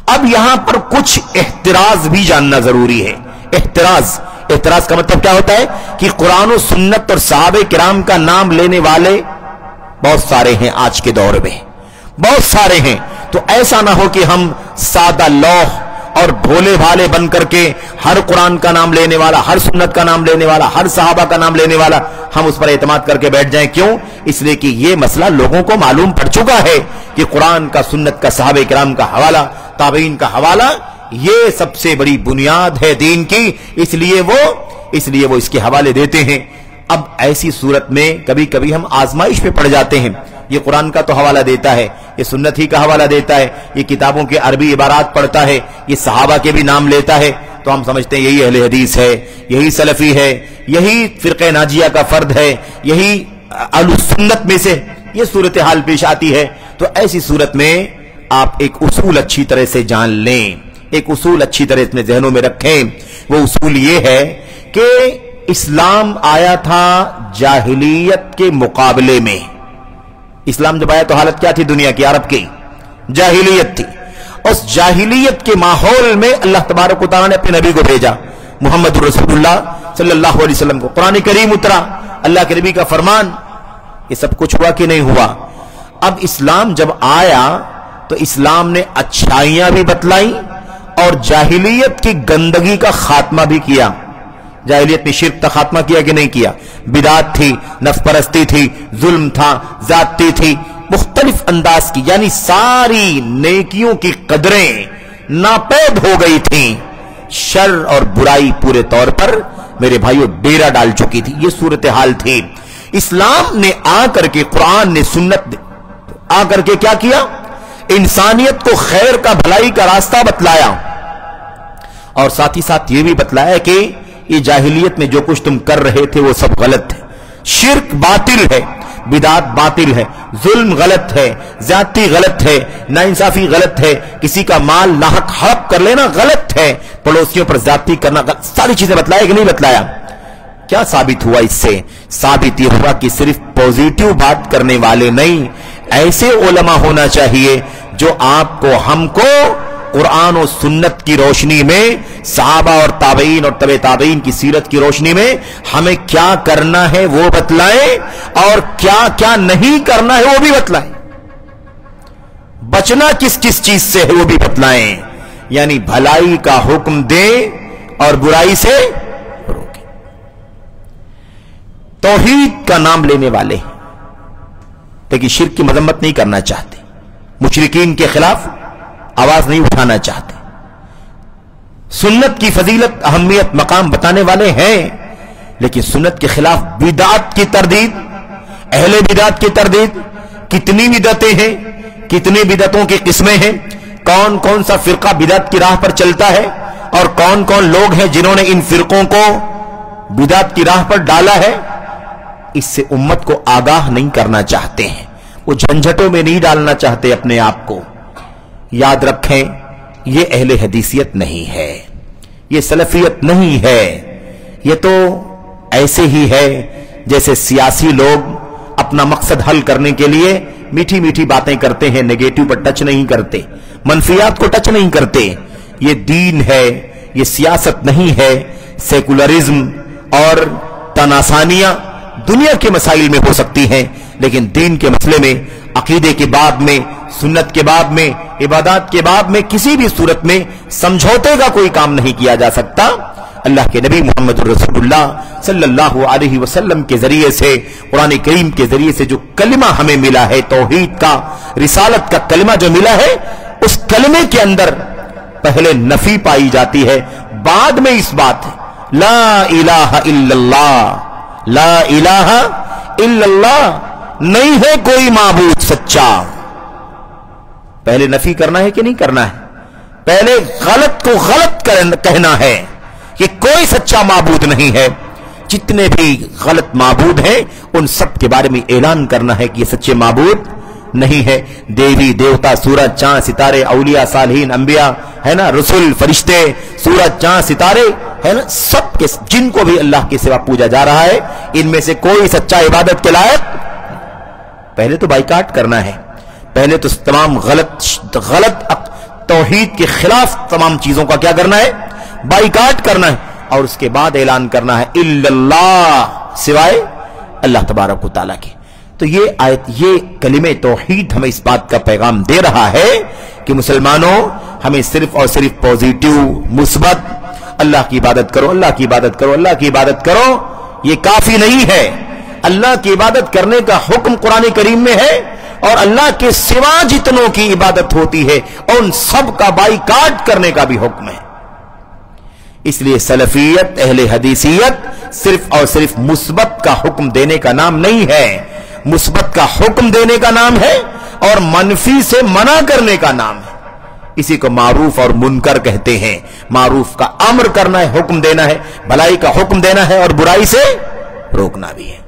अब यहां पर कुछ एहतिराज भी जानना जरूरी है। एहतिराज का मतलब क्या होता है कि कुरान और सुन्नत और सहाबे किराम का नाम लेने वाले बहुत सारे हैं आज के दौर में, बहुत सारे हैं। तो ऐसा ना हो कि हम सादा लौह और भोले भाले बन करके हर कुरान का नाम लेने वाला, हर सुन्नत का नाम लेने वाला, हर सहाबा का नाम लेने वाला हम उस पर एतमाद करके बैठ जाएं। क्यों? इसलिए कि यह मसला लोगों को मालूम पड़ चुका है कि कुरान का, सुन्नत का, सहाबे किराम का हवाला, ताबईन का हवाला ये सबसे बड़ी बुनियाद है दीन की, इसलिए वो इसके हवाले देते हैं। अब ऐसी सूरत में कभी कभी हम आजमाइश पे पड़ जाते हैं। ये कुरान का तो हवाला देता है, ये सुन्नत ही का हवाला देता है, ये किताबों के अरबी इबारात पढ़ता है, ये सहाबा के भी नाम लेता है, तो हम समझते हैं यही अहले हदीस है, यही सलफी है, यही फिरक़े नाजिया का फर्द है, यही अहलुस सुन्नत में से ये सूरत हाल पेश आती है। तो ऐसी सूरत में आप एक उसूल अच्छी तरह से जान लें, एक उसूल अच्छी तरह अपने जहनों में रखें। वो उसूल ये है कि इस्लाम आया था जाहिलियत के मुकाबले में। इस्लाम जब आया तो हालत क्या थी दुनिया की? अरब की जाहिलियत थी। उस जाहिलियत के माहौल में अल्लाह तबारक व तआला ने अपने नबी को भेजा, मुहम्मद रसूलुल्लाह सल्लल्लाहु अलैहि वसल्लम को। कुरान करीम उतरा, अल्लाह के नबी का फरमान, ये सब कुछ हुआ कि नहीं हुआ? अब इस्लाम जब आया तो इस्लाम ने अच्छाइयां भी बतलाई और जाहिलियत की गंदगी का खात्मा भी किया। जाहिलियत ने शिर्क का खात्मा किया कि नहीं किया? बिदात थी, नफ्स परस्ती थी, जुल्म था, जाती थी, मुख्तलिफ अंदाज की, यानी सारी नेकियों की कदरें नापैद हो गई थी। शर और बुराई पूरे तौर पर मेरे भाइयों डेरा डाल चुकी थी। यह सूरत हाल थी। इस्लाम ने आकर के, कुरान ने, सुन्नत आकर के क्या किया? इंसानियत को खैर का, भलाई का रास्ता बतलाया और साथ ही साथ यह भी बतलाया कि ये जाहिलियत में जो कुछ तुम कर रहे थे वो सब गलत है। शिर्क बातिल है, बिदात बातिल है, जुल्म गलत है, ज्यादती गलत है, नाइंसाफी गलत है, किसी का माल नाहक हड़प कर लेना गलत है, पड़ोसियों पर ज्यादती करना गलत। सारी चीजें बतलाया कि नहीं बतलाया? क्या साबित हुआ इससे? साबित यह हुआ कि सिर्फ पॉजिटिव बात करने वाले नहीं, ऐसे उलमा होना चाहिए जो आपको, हमको कुरान और सुन्नत की रोशनी में, सहाबा और ताबईन और तबे ताबईन की सीरत की रोशनी में हमें क्या करना है वो बतलाएं और क्या क्या नहीं करना है वो भी बतलाएं। बचना किस किस चीज से है वो भी बतलाएं। यानी भलाई का हुक्म दें और बुराई से रोकें। तौहीद का नाम लेने वाले लेकिन शिर्क की मजम्मत नहीं करना चाहते, मुशरिकीन के खिलाफ आवाज नहीं उठाना चाहते, सुन्नत की फजीलत, अहमियत, मकाम बताने वाले हैं, लेकिन सुन्नत के खिलाफ बिदात की तरदीद, अहले बिदात की तरदीद। कितनी बिदतें हैं, कितनी बिदतों की किस्में हैं, कौन कौन सा फिरका बिदात की राह पर चलता है और कौन कौन लोग हैं जिन्होंने इन फिरकों को बिदात की राह पर डाला है, इससे उम्मत को आगाह नहीं करना चाहते हैं। वो झंझटों में नहीं डालना चाहते अपने आप को। याद रखें, यह अहले हदीसियत नहीं है, यह सलफियत नहीं है। यह तो ऐसे ही है जैसे सियासी लोग अपना मकसद हल करने के लिए मीठी मीठी बातें करते हैं, नेगेटिव पर टच नहीं करते, मनफियात को टच नहीं करते। यह दीन है, यह सियासत नहीं है। सेकुलरिज्म और तनासानिया दुनिया के मसाइल में हो सकती हैं, लेकिन दीन के मसले में, अकीदे के बाब में, सुन्नत के बाब में, इबादत के बाब में किसी भी सूरत में समझौते का कोई काम नहीं किया जा सकता। अल्लाह के नबी मोहम्मद रसूलुल्लाह सल्लल्लाहु अलैहि वसल्लम के जरिए से, कुरान करीम के जरिए से जो कलिमा हमें मिला है, तौहीद का, रिसालत का कलिमा जो मिला है, उस कलिमे के अंदर पहले नफी पाई जाती है, बाद में इस बात है ला इलाहा इल्लल्लाह, ला इलाहा इल्लल्लाह, नहीं है कोई माबूद सच्चा। पहले नफी करना है कि नहीं करना है? पहले गलत को गलत कहना है कि कोई सच्चा माबूद नहीं है। जितने भी गलत माबूद हैं उन सब के बारे में ऐलान करना है कि ये सच्चे माबूद नहीं है। देवी देवता, सूरज चांद सितारे, औलिया सालिहीन अंबिया, है ना, रसूल फरिश्ते, सूरज चांद सितारे, है ना, सब के जिनको भी अल्लाह के सिवा पूजा जा रहा है, इनमें से कोई सच्चा इबादत के लायक, पहले तो बाइकाट करना है। पहले तो तमाम गलत तौहीद के खिलाफ तमाम चीजों का क्या करना है? बाइकाट करना है, और उसके बाद ऐलान करना है इल्लल्लाह, सिवाय अल्लाह तबारक व तआला के। तो ये आयत, ये कलिमे तौहीद हमें इस बात का पैगाम दे रहा है कि मुसलमानों, हमें सिर्फ और सिर्फ पॉजिटिव, मुस्बत अल्लाह की इबादत करो, अल्लाह की इबादत करो, अल्लाह की इबादत करो, ये काफी नहीं है। अल्लाह की इबादत करने का हुक्म कुरान करीम में है, और अल्लाह के सिवा जितनों की इबादत होती है उन सब का बाइकाट करने का भी हुक्म है। इसलिए सलफियत, अहले हदीसियत सिर्फ और सिर्फ मुस्बत का हुक्म देने का नाम नहीं है, मुस्बत का हुक्म देने का नाम है और मनफी से मना करने का नाम है। इसी को मारूफ और मुनकर कहते हैं। मारूफ का अम्र करना है, हुक्म देना है, भलाई का हुक्म देना है, और बुराई से रोकना भी है।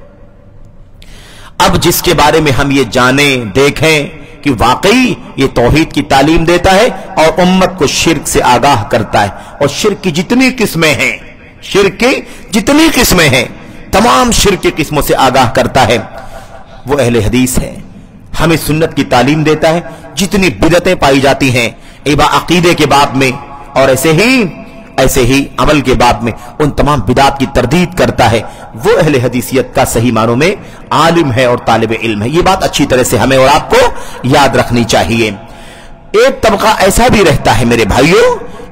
अब जिसके बारे में हम ये जाने, देखें कि वाकई ये तौहीद की तालीम देता है और उम्मत को शिर्क से आगाह करता है, और शिर्क की जितनी किस्में हैं, शिर्क की जितनी किस्में हैं, तमाम शिर्क की किस्मों से आगाह करता है, वो अहले हदीस है। हमें सुन्नत की तालीम देता है। जितनी बिदतें पाई जाती हैं अकीदे के बाब में और ऐसे ही अमल के बाब में, उन तमाम बिदात की तरदीद करता है। वो अहले हदीसियत का सही मानों में आलिम है और तालिब इल्म है। ये बात अच्छी तरह से हमें और आपको याद रखनी चाहिए। एक तबका ऐसा भी रहता है मेरे भाइयों,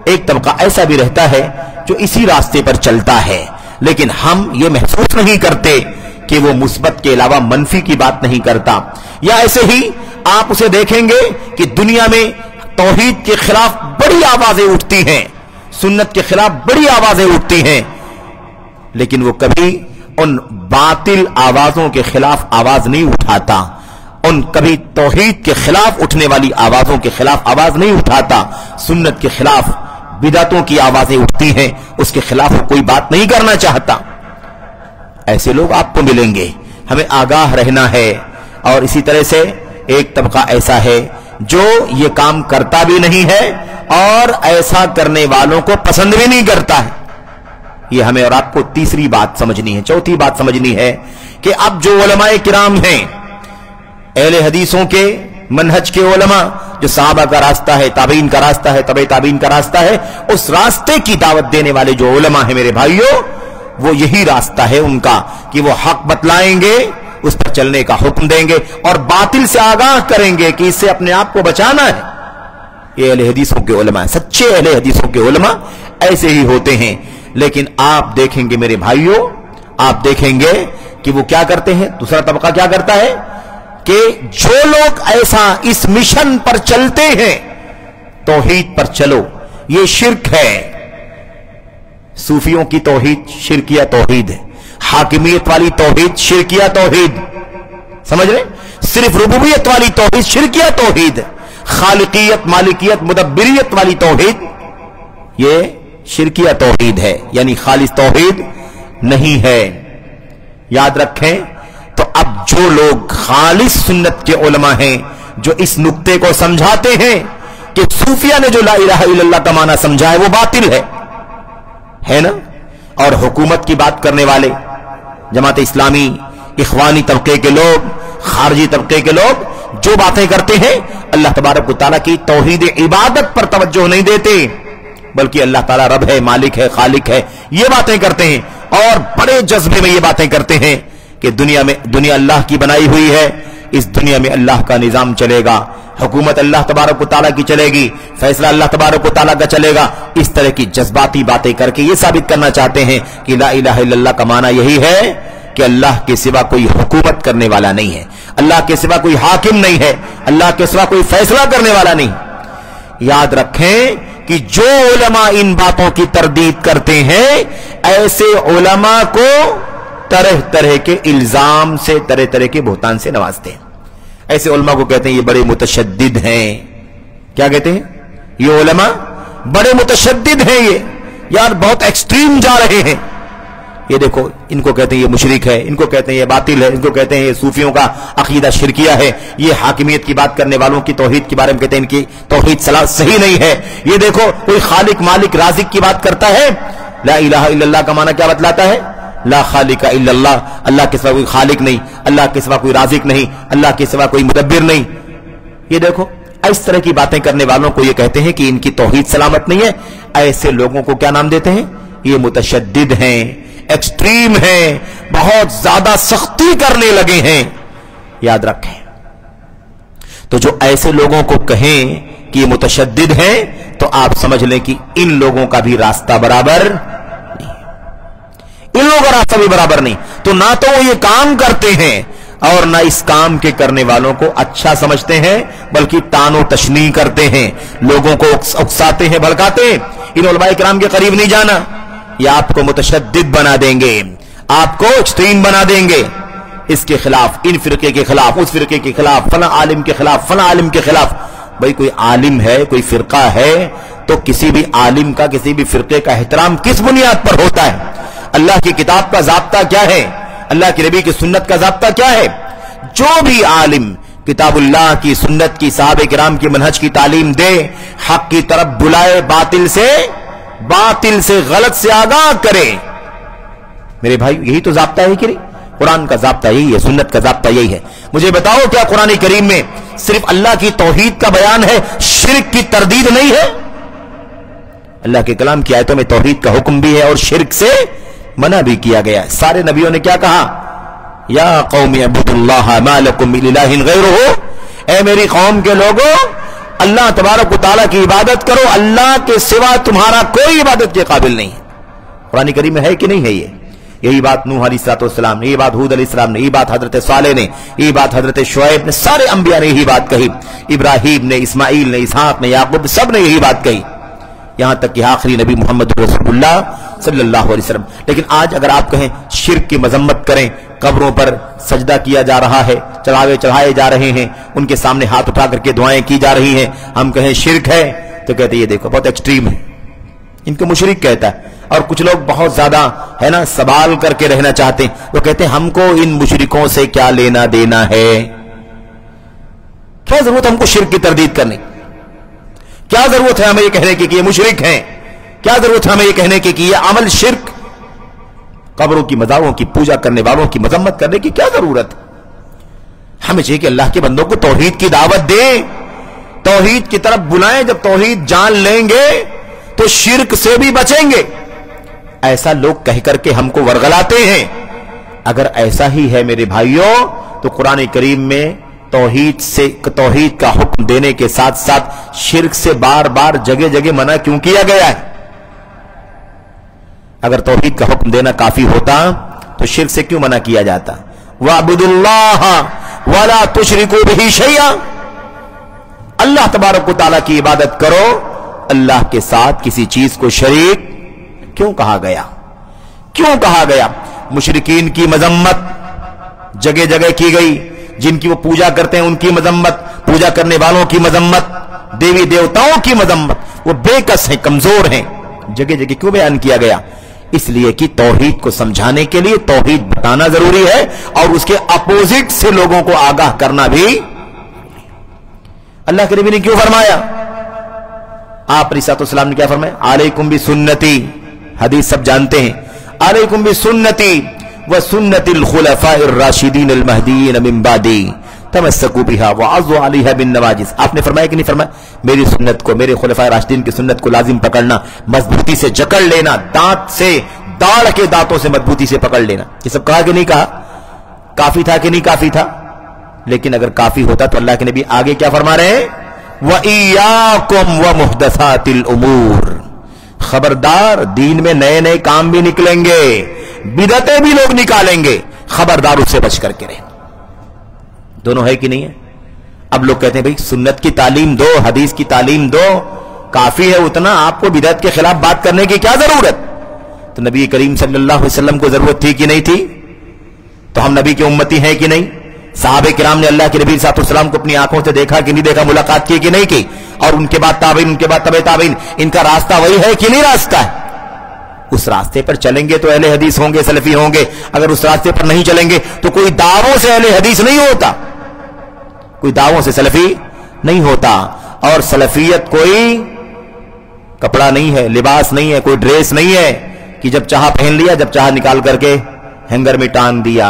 एक तबका ऐसा भी रहता है जो इसी रास्ते पर चलता है, लेकिन हम ये महसूस नहीं करते कि वो मुस्बत के अलावा मनफी की बात नहीं करता। या ऐसे ही आप उसे देखेंगे कि दुनिया में तौहीद के खिलाफ बड़ी आवाजें उठती हैं, सुन्नत के खिलाफ बड़ी आवाजें उठती हैं, लेकिन वो कभी उन बातिल आवाजों के खिलाफ आवाज नहीं उठाता, उन कभी तौहीद के खिलाफ उठने वाली आवाजों के खिलाफ आवाज नहीं उठाता। सुन्नत के खिलाफ बिदअतों की आवाजें उठती हैं, उसके खिलाफ वो कोई बात नहीं करना चाहता। ऐसे लोग आपको मिलेंगे, हमें आगाह रहना है। और इसी तरह से एक तबका ऐसा है जो ये काम करता भी नहीं है और ऐसा करने वालों को पसंद भी नहीं करता है। ये हमें और आपको तीसरी बात समझनी है। चौथी बात समझनी है कि अब जो उलमाए किराम हैं, अहले हदीसों के मनहज के उलमा, जो सहाबा का रास्ता है, ताबीन का रास्ता है, तबे ताबीन का रास्ता है, उस रास्ते की दावत देने वाले जो उलमा है मेरे भाइयों, वो यही रास्ता है उनका कि वो हक बतलाएंगे, उस पर चलने का हुक्म देंगे और बातिल से आगाह करेंगे कि इससे अपने आप को बचाना है। ये अहले हदीसों के उलमा, सच्चे अहले हदीसों के उलमा ऐसे ही होते हैं। लेकिन आप देखेंगे मेरे भाइयों, आप देखेंगे कि वो क्या करते हैं, दूसरा तबका क्या करता है कि जो लोग ऐसा इस मिशन पर चलते हैं, तौहीद पर चलो, ये शिर्क है। सूफियों की तौहीद शिरकिया तौहीद है, हाकिमियत वाली तौहीद शिरकिया तौहीद, समझ रहे? सिर्फ रुबूबियत वाली तौहीद शिरकिया तौहीद, खालिकियत, मालिकियत, मुदब्बिरियत वाली तौहीद ये शिरकिया तौहीद है, यानी खालिस तौहीद नहीं है। याद रखें। तो अब जो लोग खालिस सुन्नत के उलमा हैं, जो इस नुक्ते को समझाते हैं कि सूफिया ने जो ला इलाहा इल्लल्लाह का माना समझा है वो बातिल है ना, और हुकूमत की बात करने वाले जमात इस्लामी, इखवानी तबके के लोग, खारजी तबके के लोग जो बातें करते हैं, अल्लाह तबारक व तआला की तौहीद इबादत पर तवज्जो नहीं देते, बल्कि अल्लाह ताला रब है, मालिक है, खालिक है, ये बातें करते हैं और बड़े जज्बे में ये बातें करते हैं کہ दुनिया अल्लाह की बनाई हुई है, इस दुनिया में अल्लाह का निजाम चलेगा, हुकूमत अल्लाह तबारक व तआला की चलेगी, फैसला अल्लाह तबारक व तआला का चलेगा। इस तरह की जज्बाती बातें करके ये साबित करना चाहते हैं कि ला इलाहा इल्लल्लाह का माना यही है कि अल्लाह के सिवा कोई हुकूमत करने वाला नहीं है, अल्लाह के सिवा कोई हाकिम नहीं है, अल्लाह के सिवा कोई फैसला करने वाला नहीं। याद रखें कि जो उलमा इन बातों की तरदीद करते हैं, ऐसे उलमा को तरह तरह के इल्जाम से, तरह तरह के बुहतान से नवाजते हैं। ऐसे उलमा को कहते हैं ये बड़े मुतशद्दिद हैं। क्या कहते हैं? ये उलमा बड़े मुतशद्दिद हैं, ये यार बहुत एक्सट्रीम जा रहे हैं। ये देखो, इनको कहते हैं ये मुशरिक है, इनको कहते हैं ये बातिल है, इनको कहते हैं ये सूफियों का अकीदा शिरकिया है, ये हाकिमियत की बात करने वालों की तौहीद के बारे में कहते हैं इनकी तौहीद सलाह सही नहीं है। ये देखो, कोई खालिक मालिक राजिक की बात करता है। ला इलाहा इल्लल्लाह का माना क्या बतलाता है? ला खालिका इल्लल्लाह, अल्लाह के सिवा कोई खालिक नहीं, अल्लाह के सिवा कोई राजिक नहीं, अल्लाह के सिवा कोई मुदब्बिर नहीं। ये देखो, इस तरह की बातें करने वालों को ये कहते हैं कि इनकी तौहीद सलामत नहीं है। ऐसे लोगों को क्या नाम देते हैं? ये मुतशद्दिद हैं, एक्सट्रीम हैं, बहुत ज्यादा सख्ती करने लगे हैं। याद रखें, तो जो ऐसे लोगों को कहें कि ये मुतशद्दिद हैं, तो आप समझ लें कि इन लोगों का भी रास्ता बराबर नहीं, इन लोगों का रास्ता भी बराबर नहीं। तो ना तो वो ये काम करते हैं और ना इस काम के करने वालों को अच्छा समझते हैं, बल्कि तानो तशनी करते हैं, लोगों को उकसाते हैं, भड़काते हैं। इन उलमाए किराम के करीब नहीं जाना, ये आपको मुतशद्दिद बना देंगे, आपको एक्सट्रीम बना देंगे। इसके खिलाफ, इन फिरके के खिलाफ, उस फिरके के खिलाफ, फला आलिम के खिलाफ, फला आलिम के खिलाफ। भाई कोई आलिम है, कोई फिरका है, तो किसी भी आलिम का, किसी भी फिरके का एहतराम किस बुनियाद पर होता है? अल्लाह की किताब का ज़ाब्ता क्या है? अल्लाह के नबी की सुन्नत का ज़ाब्ता क्या है? जो भी आलिम किताबुल्लाह की, सुन्नत की, साहबे किराम की मनहज की तालीम दे, हक की तरफ बुलाए, बातिल से गलत से आगाह करे, मेरे भाई यही तो ज़ाब्ता है कि नहीं? कुरान का ज़ाब्ता यही है, सुन्नत का ज़ाब्ता यही है। मुझे बताओ, क्या कुरान करीम में सिर्फ अल्लाह की तौहीद का बयान है, शिर्क की तरदीद नहीं है? अल्लाह के कलाम की आयतों में तौहीद का हुक्म भी है और शिर्क से मना भी किया गया है। सारे नबियों ने क्या कहा? या कौमी अब्दुल्लाह मा लकुम मिन इलाहिन गैरुहु, ऐ मेरी कौम के लोगों, अल्लाह तबारक व तआला की इबादत करो, अल्लाह के सिवा तुम्हारा कोई इबादत के काबिल नहीं है। कुरान करीम में है कि नहीं है? यही बात नूह अलैहिस्सलाम ने, यही बात हूद अलैहिस्सलाम ने, यही बात हजरत सालेह ने, यही बात हजरत शुएब ने, सारे अंबिया ने यही बात कही। इब्राहिम ने, इस्माइल ने, इसहाक ने, याकूब, सब ने यही बात कही, यहां तक कि आखिरी नबी मोहम्मद रसूलुल्लाह सल्लल्लाहु अलैहि वसल्लम। लेकिन आज अगर आप कहें शिर्क की मजम्मत करें, कब्रों पर सजदा किया जा रहा है, चढ़ाए जा रहे हैं, उनके सामने हाथ उठा करके दुआएं की जा रही हैं, हम कहें शिर्क है, तो कहते ये देखो बहुत एक्सट्रीम है, इनको मुशरिक कहता है। और कुछ लोग बहुत ज्यादा है ना सवाल करके रहना चाहते हैं, वो कहते हैं हमको इन मुशरिकों से क्या लेना देना है, क्या जरूरत हमको शिर्क की तरदीद करने, क्या जरूरत है हमें ये कहने की कि ये मुशरिक हैं, क्या जरूरत है हमें ये कहने की कि ये अमल शिर्क, कब्रों की मज़ारों की पूजा करने वालों की मजम्मत करने की क्या जरूरत? हमें चाहिए कि अल्लाह के बंदों को तौहीद की दावत दें, तौहीद की तरफ बुलाएं। जब तौहीद जान लेंगे तो शिर्क से भी बचेंगे। ऐसा लोग कह करके हमको वरगलाते हैं। अगर ऐसा ही है मेरे भाइयों, तो कुरान करीम में तौहीद का हुक्म देने के साथ साथ शिर्क से बार बार जगह जगह मना क्यों किया गया है? अगर तौहीद का हुक्म देना काफी होता तो शिर्क से क्यों मना किया जाता? वअब्दुल्लाह वला तुशरिकू बिही शैया, अल्लाह तबारक व तआला की इबादत करो, अल्लाह के साथ किसी चीज को शरीक क्यों कहा गया? क्यों कहा गया? मुशरिकीन की मजम्मत जगह जगह की गई, जिनकी वो पूजा करते हैं उनकी मजम्मत, पूजा करने वालों की मजम्मत, देवी देवताओं की मजम्मत, वो बेकस हैं, कमजोर हैं, जगह जगह क्यों बयान किया गया? इसलिए कि तौहीद को समझाने के लिए तौहीद बताना जरूरी है और उसके अपोजिट से लोगों को आगाह करना भी। अल्लाह के नबी ने क्यों फरमाया? आप अलैहिस्सलाम ने क्या फरमाया? अलैकुम बि सुन्नती, हदीस सब जानते हैं, अलैकुम बि सुन्नती व सुन्नतिल खुलफाइर राशिदीन अल महदीयीन मिन बादी तमस्सकू बिहा व अज़्ज़ू अलैहा बिन नवाजिस। आपने फरमाया कि नहीं फरमाया? मेरी सुन्नत को, मेरे खुलफाए राशिदीन की सुन्नत को लाजिम पकड़ना, मजबूती से जकड़ लेना, दांत से, दाढ़ के दांतों से मजबूती से पकड़ लेना। ये सब कहा कि नहीं कहा? کافی تھا کہ نہیں کافی تھا؟ لیکن اگر کافی ہوتا تو اللہ کے نبی آگے کیا فرما رہے ہیں؟ وَإِيَّاكُمْ وَمُحْدَثَاتِ الْأُمُورِ، خبردار دین میں نئے نئے کام بھی نکلیں گے، بدعتیں بھی لوگ نکالیں گے، خبردار اس سے بچ کر کے رہیں۔ دونوں ہے کہ نہیں ہے؟ اب لوگ کہتے ہیں بھئی سنت کی تعلیم دو، حدیث کی تعلیم دو، کافی ہے اتنا، آپ کو بدعت کے خلاف بات کرنے کی کیا ضرورت؟ تو نبی کریم صلی اللہ علیہ وسلم کو ضرورت تھی کہ نہیں تھی؟ تو ہم نبی کی امتی ہیں کہ نہیں؟ صحابہ کرام نے اللہ کے نبی صلی اللہ علیہ وسلم کو اپنی آنکھوں سے دیکھا کہ نہیں دیکھا، ملاقات کی کہ نہیں کی؟ اور ان کے بعد تابعین، ان کے بعد تبع تابعین، ان کا راستہ وہی ہے کہ نہیں راستہ ہے؟ اس راستے پر چلیں گے تو اہل حدیث ہوں گے، سلفی ہوں گے۔ اگر اس راستے پر نہیں چلیں گے تو کوئی دعووں سے اہل حدیث نہیں ہوتا، کوئی دعووں سے سلفی نہیں ہوتا۔ اور سلفیت کوئی کپڑا نہیں ہے، لباس نہیں ہے، کوئی ڈریس نہیں ہے کہ جب چاہا پہن لیا، جب چاہا نکال کر کے ہینگر میں ٹانگ دیا۔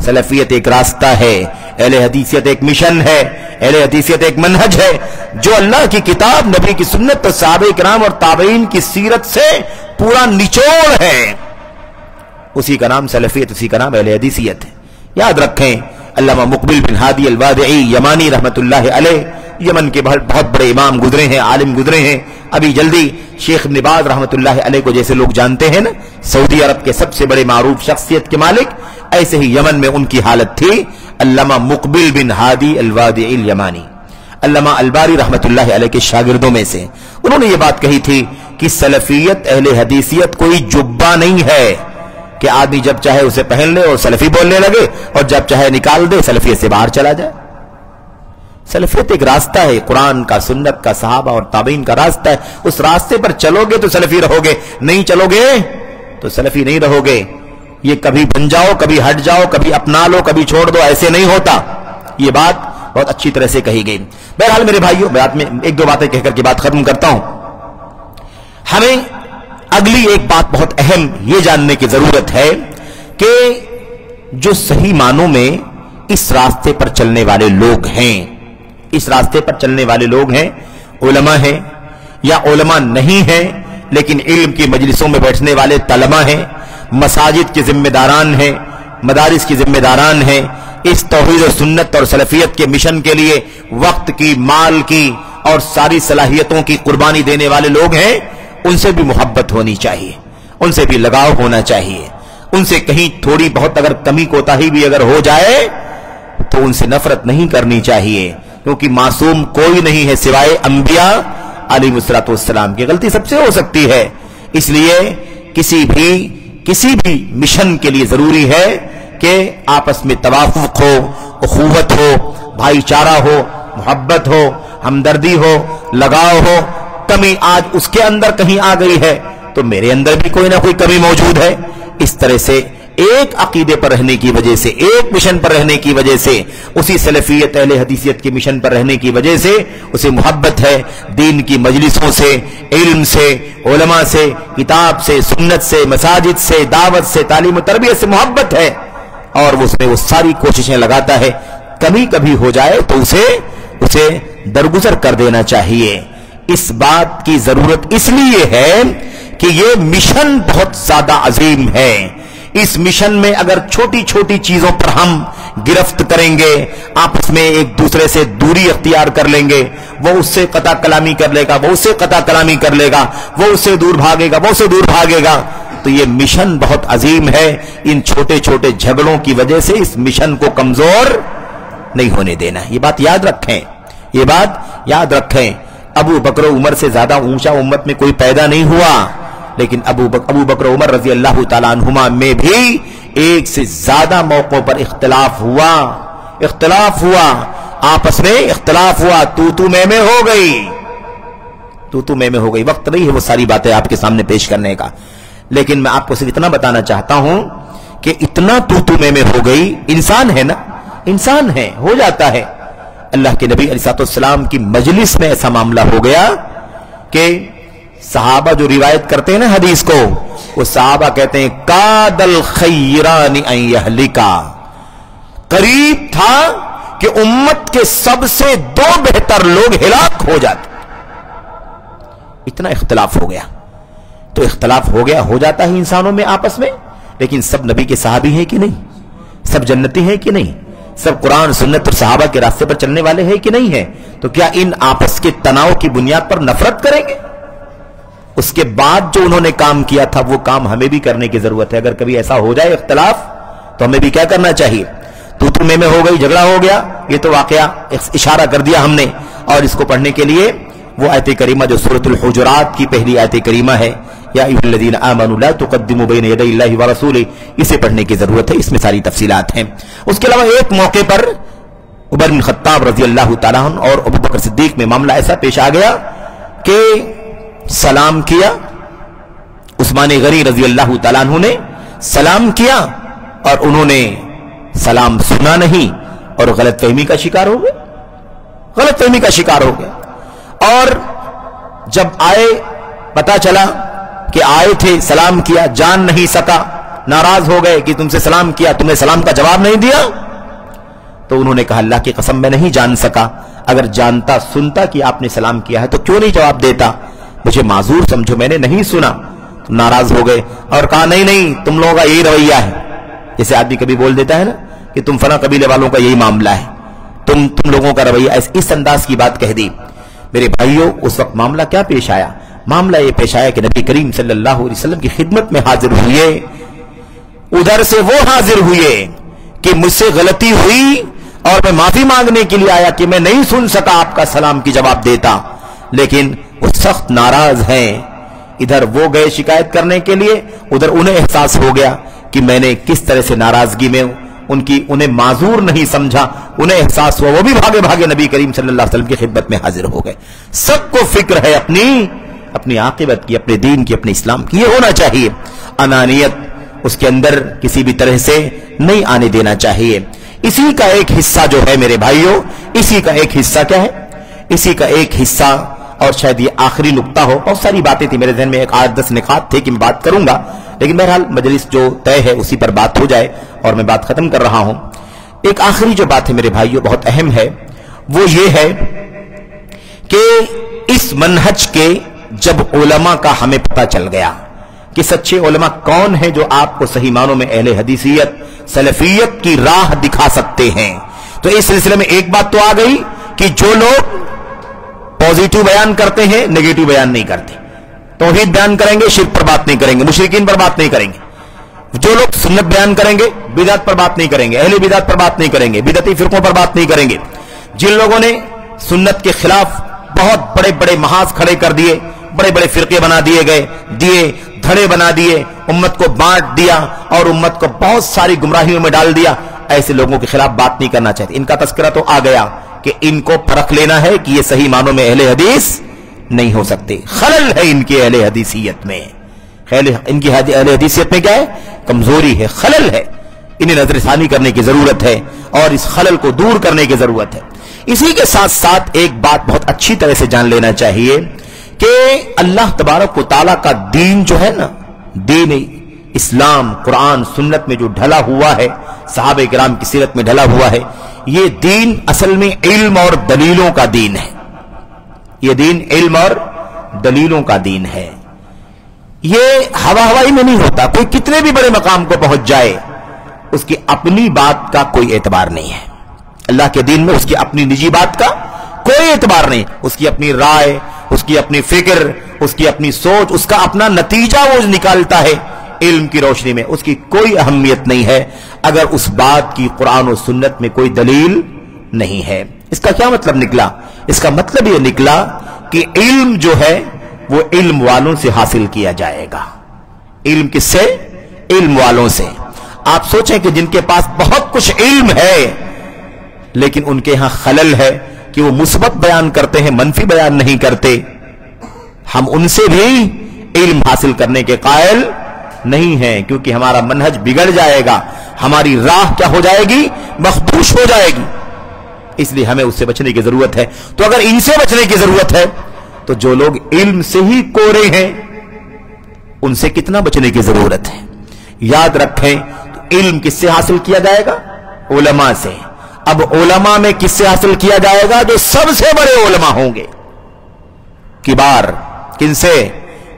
سلفیت ایک راستہ ہے، اہل حدیثیت ایک مشن ہے، اہل حدیثیت ایک منہج ہے، جو اللہ کی کتاب، نبی کی سنت اور صحابہ کرام اور تابعین کی سیرت سے پورا نچوڑ ہے۔ اسی کا نام سلفیت، اسی کا نام اہل حدیثیت ہے۔ یاد رکھیں، علامہ مقبل بن ہادی الوادعی یمانی رحمت اللہ علیہ، یمن کے بہت بڑے امام گزرے ہیں، عالم گزرے ہیں۔ ابھی جلدی شیخ ابن باز رحمت اللہ علیہ کو جیسے لوگ جانتے ہیں نا، سعودی عرب کے سب سے بڑے معروف شخصیت کے مالک، ایسے ہی یمن میں ان کی حالت تھی۔ علامہ مقبل بن ہادی الوادعی الیمانی، علامہ الباری رحمت اللہ علیہ کے شاگردوں میں سے، انہوں نے یہ بات کہی تھی کہ سلفیت، اہل حدیثیت کوئی جبہ نہیں ہے کہ آدمی جب چاہے اسے پہن لے اور سلفی بولنے لگے، اور جب چاہے نکال دے سلفیت سے باہر چلا جائے۔ سلفیت ایک راستہ ہے، قرآن کا، سنت کا، صحابہ اور تابعین کا راستہ ہے۔ اس راستے پر چلو گے تو سلفی رہو گے، نہیں چلو گے تو سلفی نہیں رہو گے۔ یہ کبھی بن جاؤ، کبھی ہٹ جاؤ، کبھی اپنا لو، کبھی چھوڑ دو، ایسے نہیں ہوتا۔ یہ بات بہت اچھی طرح سے کہی گئی۔ بہرحال میرے بھائیوں، بعد میں ایک دو باتیں کہہ کر کے بات ختم کرتا ہوں۔ ہمیں اگلی ایک بات بہت اہم یہ جاننے کی ضرورت ہے کہ جو صحیح معنوں میں اس راستے پر چلنے والے لوگ ہیں، اس راستے پر چلنے والے لوگ ہیں، علماء ہیں یا علماء نہیں ہیں لیکن علم کی مجلسوں میں بیٹھنے والے طلباء ہیں، مساجد کے ذمہ داران ہیں، مدارس کے ذمہ داران ہیں، اس توحید و سنت اور سلفیت کے مشن کے لیے وقت کی، مال کی اور ساری صلاحیتوں کی قربانی دینے والے لوگ ہیں، ان سے بھی محبت ہونی چاہیے، ان سے بھی لگاؤ ہونا چاہیے، ان سے کہیں تھوڑی بہت اگر کمی کوتاہی بھی اگر ہو جائے تو ان سے نفرت نہیں کرنی چاہیے، کیونکہ معصوم کوئی نہیں ہے سوائے انبیاء علیہ السلام کی، غلطی سب سے ہو سکتی ہے۔ اس لیے کسی بھی مشن کے لیے ضروری ہے کہ آپس میں توافق ہو، اخوت ہو، بھائی چارہ ہو، محبت ہو، ہمدردی ہو، لگاؤ ہو۔ کمی آج اس کے اندر کہیں آ گئی ہے تو میرے اندر بھی کوئی نہ کوئی کمی موجود ہے۔ اس طرح سے ایک عقیدے پر رہنے کی وجہ سے، ایک مشن پر رہنے کی وجہ سے، اسی سلفیت اہل حدیثیت کے مشن پر رہنے کی وجہ سے اسے محبت ہے، دین کی مجلسوں سے، علم سے، علماء سے، کتاب سے، سنت سے، مساجد سے، دعوت سے، تعلیم و تربیت سے محبت ہے، اور اس میں وہ ساری کوششیں لگاتا ہے۔ کبھی کبھی ہو جائے تو اسے درگزر کر دینا چاہیے۔ اس بات کی ضرورت اس لیے ہے کہ یہ مشن بہت زیادہ عظیم ہے۔ اس مشن میں اگر چھوٹی چھوٹی چیزوں پر ہم گرفت کریں گے، آپس میں ایک دوسرے سے دوری اختیار کر لیں گے، وہ اس سے قطع کلامی کر لے گا، وہ اس سے قطع کلامی کر لے گا، وہ اس سے دور بھاگے گا، وہ اس سے دور بھاگے گا، تو یہ مشن بہت عظیم ہے۔ ان چھوٹے چھوٹے جھگڑوں کی وجہ سے اس مشن کو کمزور نہیں ہونے دینا۔ یہ بات یاد رکھیں، یہ بات یاد رکھیں۔ ابو بکر و عمر سے زیادہ اونچا امت میں کوئی پیدا نہیں ہوا، لیکن ابو بکر و عمر رضی اللہ تعالیٰ عنہما میں بھی ایک سے زیادہ موقعوں پر اختلاف ہوا، آپس میں اختلاف ہوا، تو میں ہو گئی۔ وقت نہیں ہے وہ ساری باتیں آپ کے سامنے پیش کرنے کا، لیکن میں آپ کو صرف اتنا بتانا چاہتا ہوں کہ اتنا تو میں ہو گئی، انسان ہے نا، انسان ہے، ہو جاتا ہے۔ اللہ کے نبی علیہ السلام کی مجلس میں ایسا معاملہ ہو گیا کہ صحابہ جو روایت کرتے ہیں نا حدیث کو، وہ صحابہ کہتے ہیں کاد الخیران ان یہلکا، قریب تھا کہ امت کے سب سے دو بہتر لوگ ہلاک ہو جاتے، اتنا اختلاف ہو گیا۔ تو اختلاف ہو جاتا ہے انسانوں میں آپس میں، لیکن سب نبی کے صحابی ہیں کہ نہیں؟ सब जन्नती हैं कि नहीं? सब कुरान सुन्नत और सहाबा के रास्ते पर चलने वाले हैं कि नहीं है? तो क्या इन आपस के तनाव की बुनियाद पर नफरत करेंगे? उसके बाद जो उन्होंने काम किया था वो काम हमें भी करने की जरूरत है। अगर कभी ऐसा हो जाए इख्तलाफ तो हमें भी क्या करना चाहिए? तू में हो गई, झगड़ा हो गया, ये तो वाकया इशारा कर दिया हमने। और इसको पढ़ने के लिए वो आयत करीमा जो सूरतुल हुजुरात की पहली आयत करीमा है, या अय्युहल्लज़ीना आमनू ला तुक़द्दिमू बैना यदै अल्लाहि व रसूलिही, इसे पढ़ने की जरूरत है। इसमें सारी तफसीलात हैं। उसके अलावा एक मौके पर उमर बिन खत्ताब रज़ी अल्लाह तआला अन्हु और अबू बकर सिद्दीक में मामला ऐसा पेश आ गया कि सलाम किया, उस्मान गनी रज़ी अल्लाह तआला अन्हु ने सलाम किया और उन्होंने सलाम सुना नहीं और गलतफहमी का शिकार हो गए, गलतफहमी का शिकार हो गए। और जब आए, पता चला कि आए थे, सलाम किया, जान नहीं सका, नाराज हो गए कि तुमसे सलाम किया, तुमने सलाम का जवाब नहीं दिया। तो उन्होंने कहा अल्लाह की कसम मैं नहीं जान सका, अगर जानता सुनता कि आपने सलाम किया है तो क्यों नहीं जवाब देता, मुझे माजूर समझो, मैंने नहीं सुना। तो नाराज हो गए और कहा नहीं नहीं तुम लोगों का यही रवैया है। जैसे आदमी कभी बोल देता है ना कि तुम फला कबीले वालों का यही मामला है, तुम लोगों का रवैया, इस अंदाज की बात कह दी। मेरे भाइयों उस वक्त मामला क्या पेश आया? मामला ये पेश आया कि नबी करीम सल्लल्लाहु अलैहि वसल्लम की खिदमत में हाजिर हुए। उधर से वो हाजिर हुए कि मुझसे गलती हुई और मैं माफी मांगने के लिए आया कि मैं नहीं सुन सका आपका सलाम की जवाब देता, लेकिन वो सख्त नाराज हैं। इधर वो गए शिकायत करने के लिए, उधर उन्हें एहसास हो गया कि मैंने किस तरह से नाराजगी में उन्हें माजूर नहीं समझा, उन्हें एहसास हुआ, वो भी भागे भागे नबी करीम सल्लल्लाहु अलैहि वसल्लम की खिदमत में हाजिर हो गए। सबको फिक्र है अपनी आकिबत की, अपने दीन की, अपने इस्लाम की। ये होना चाहिए, अनानियत उसके अंदर किसी भी तरह से नहीं आने देना चाहिए। इसी का एक हिस्सा जो है मेरे भाइयों, इसी का एक हिस्सा क्या है? इसी का एक हिस्सा, और शायद ये आखिरी नुक्ता हो, बहुत सारी बातें थी मेरे ध्यान में, एक 8-10 निकात थे कि मैं बात करूंगा, लेकिन बहरहाल मजलिस जो तय है उसी पर बात हो जाए और मैं बात खत्म कर रहा हूं। एक आखिरी जो बात है मेरे भाइयों बहुत अहम है, वो ये है कि इस मनहज के जब उलमा का हमें पता चल गया कि सच्चे उलमा कौन है जो आपको सही मानों में अहले हदीसियत सलफियत की राह दिखा सकते हैं, तो इस सिलसिले में एक बात तो आ गई कि जो लोग पॉजिटिव बयान करते हैं नेगेटिव बयान नहीं करते, तौहीद बयान करेंगे शिर्क पर बात नहीं करेंगे, मुशरिकीन पर बात नहीं करेंगे, जो लोग सुन्नत बयान करेंगे बिदअत पर बात नहीं करेंगे, अहले बिदअत पर बात नहीं करेंगे, बिदअती फिरकों पर बात नहीं करेंगे। जिन लोगों ने सुन्नत के खिलाफ बहुत बड़े बड़े महाज खड़े कर दिए, बड़े बड़े फिरके बना दिए गए, धड़े बना दिए, उम्मत को बांट दिया और उम्मत को बहुत सारी गुमराहियों में डाल दिया, ऐसे लोगों के खिलाफ बात नहीं करना चाहिए। इनका तस्करा तो आ गया कि इनको परख लेना है कि ये सही मानों में अहले हदीस नहीं हो सकते, खलल है इनकी अहले हदीसियत में, इनकी अहले हदीसियत में क्या है? कमजोरी है, खलल है, इन्हें नजरसानी करने की जरूरत है और इस खलल को दूर करने की जरूरत है। इसी के साथ साथ एक बात बहुत अच्छी तरह से जान लेना चाहिए कि अल्लाह तबारक व तआला का दीन जो है ना, दीन इस्लाम कुरान सुन्नत में जो ढला हुआ है, सहाबे किराम की सीरत में ढला हुआ है, ये दीन असल में इल्म और दलीलों का दीन है। ये दीन इल्म और दलीलों का दीन है। ये हवा हवाई में नहीं होता। कोई कितने भी बड़े मकाम को पहुंच जाए, उसकी अपनी बात का कोई एतबार नहीं है। अल्लाह के दीन में उसकी अपनी निजी बात का कोई एतबार नहीं, उसकी अपनी राय, उसकी अपनी फिक्र, उसकी अपनी सोच, उसका अपना नतीजा वो निकालता है इल्म की रोशनी में, उसकी कोई अहमियत नहीं है अगर उस बात की कुरान और सुन्नत में कोई दलील नहीं है। इसका क्या मतलब निकला? इसका मतलब यह निकला कि इल्म जो है वो इल्म वालों से हासिल किया जाएगा। इल्म किससे? इल्म वालों से। आप सोचें कि जिनके पास बहुत कुछ इल्म है लेकिन उनके यहां खलल है कि वो मुस्बत बयान करते हैं, मनफी बयान नहीं करते, हम उनसे भी इल्म हासिल करने के कायल नहीं है, क्योंकि हमारा मनहज बिगड़ जाएगा, हमारी राह क्या हो जाएगी? मखदूश हो जाएगी। इसलिए हमें उससे बचने की जरूरत है। तो अगर इनसे बचने की जरूरत है तो जो लोग इल्म से ही कोरे हैं उनसे कितना बचने की जरूरत है। याद रखें, तो इल्म किससे हासिल किया जाएगा? उलमा से। अब उलमा में किससे हासिल किया जाएगा? जो सबसे बड़े उलमा होंगे, किबार। किनसे?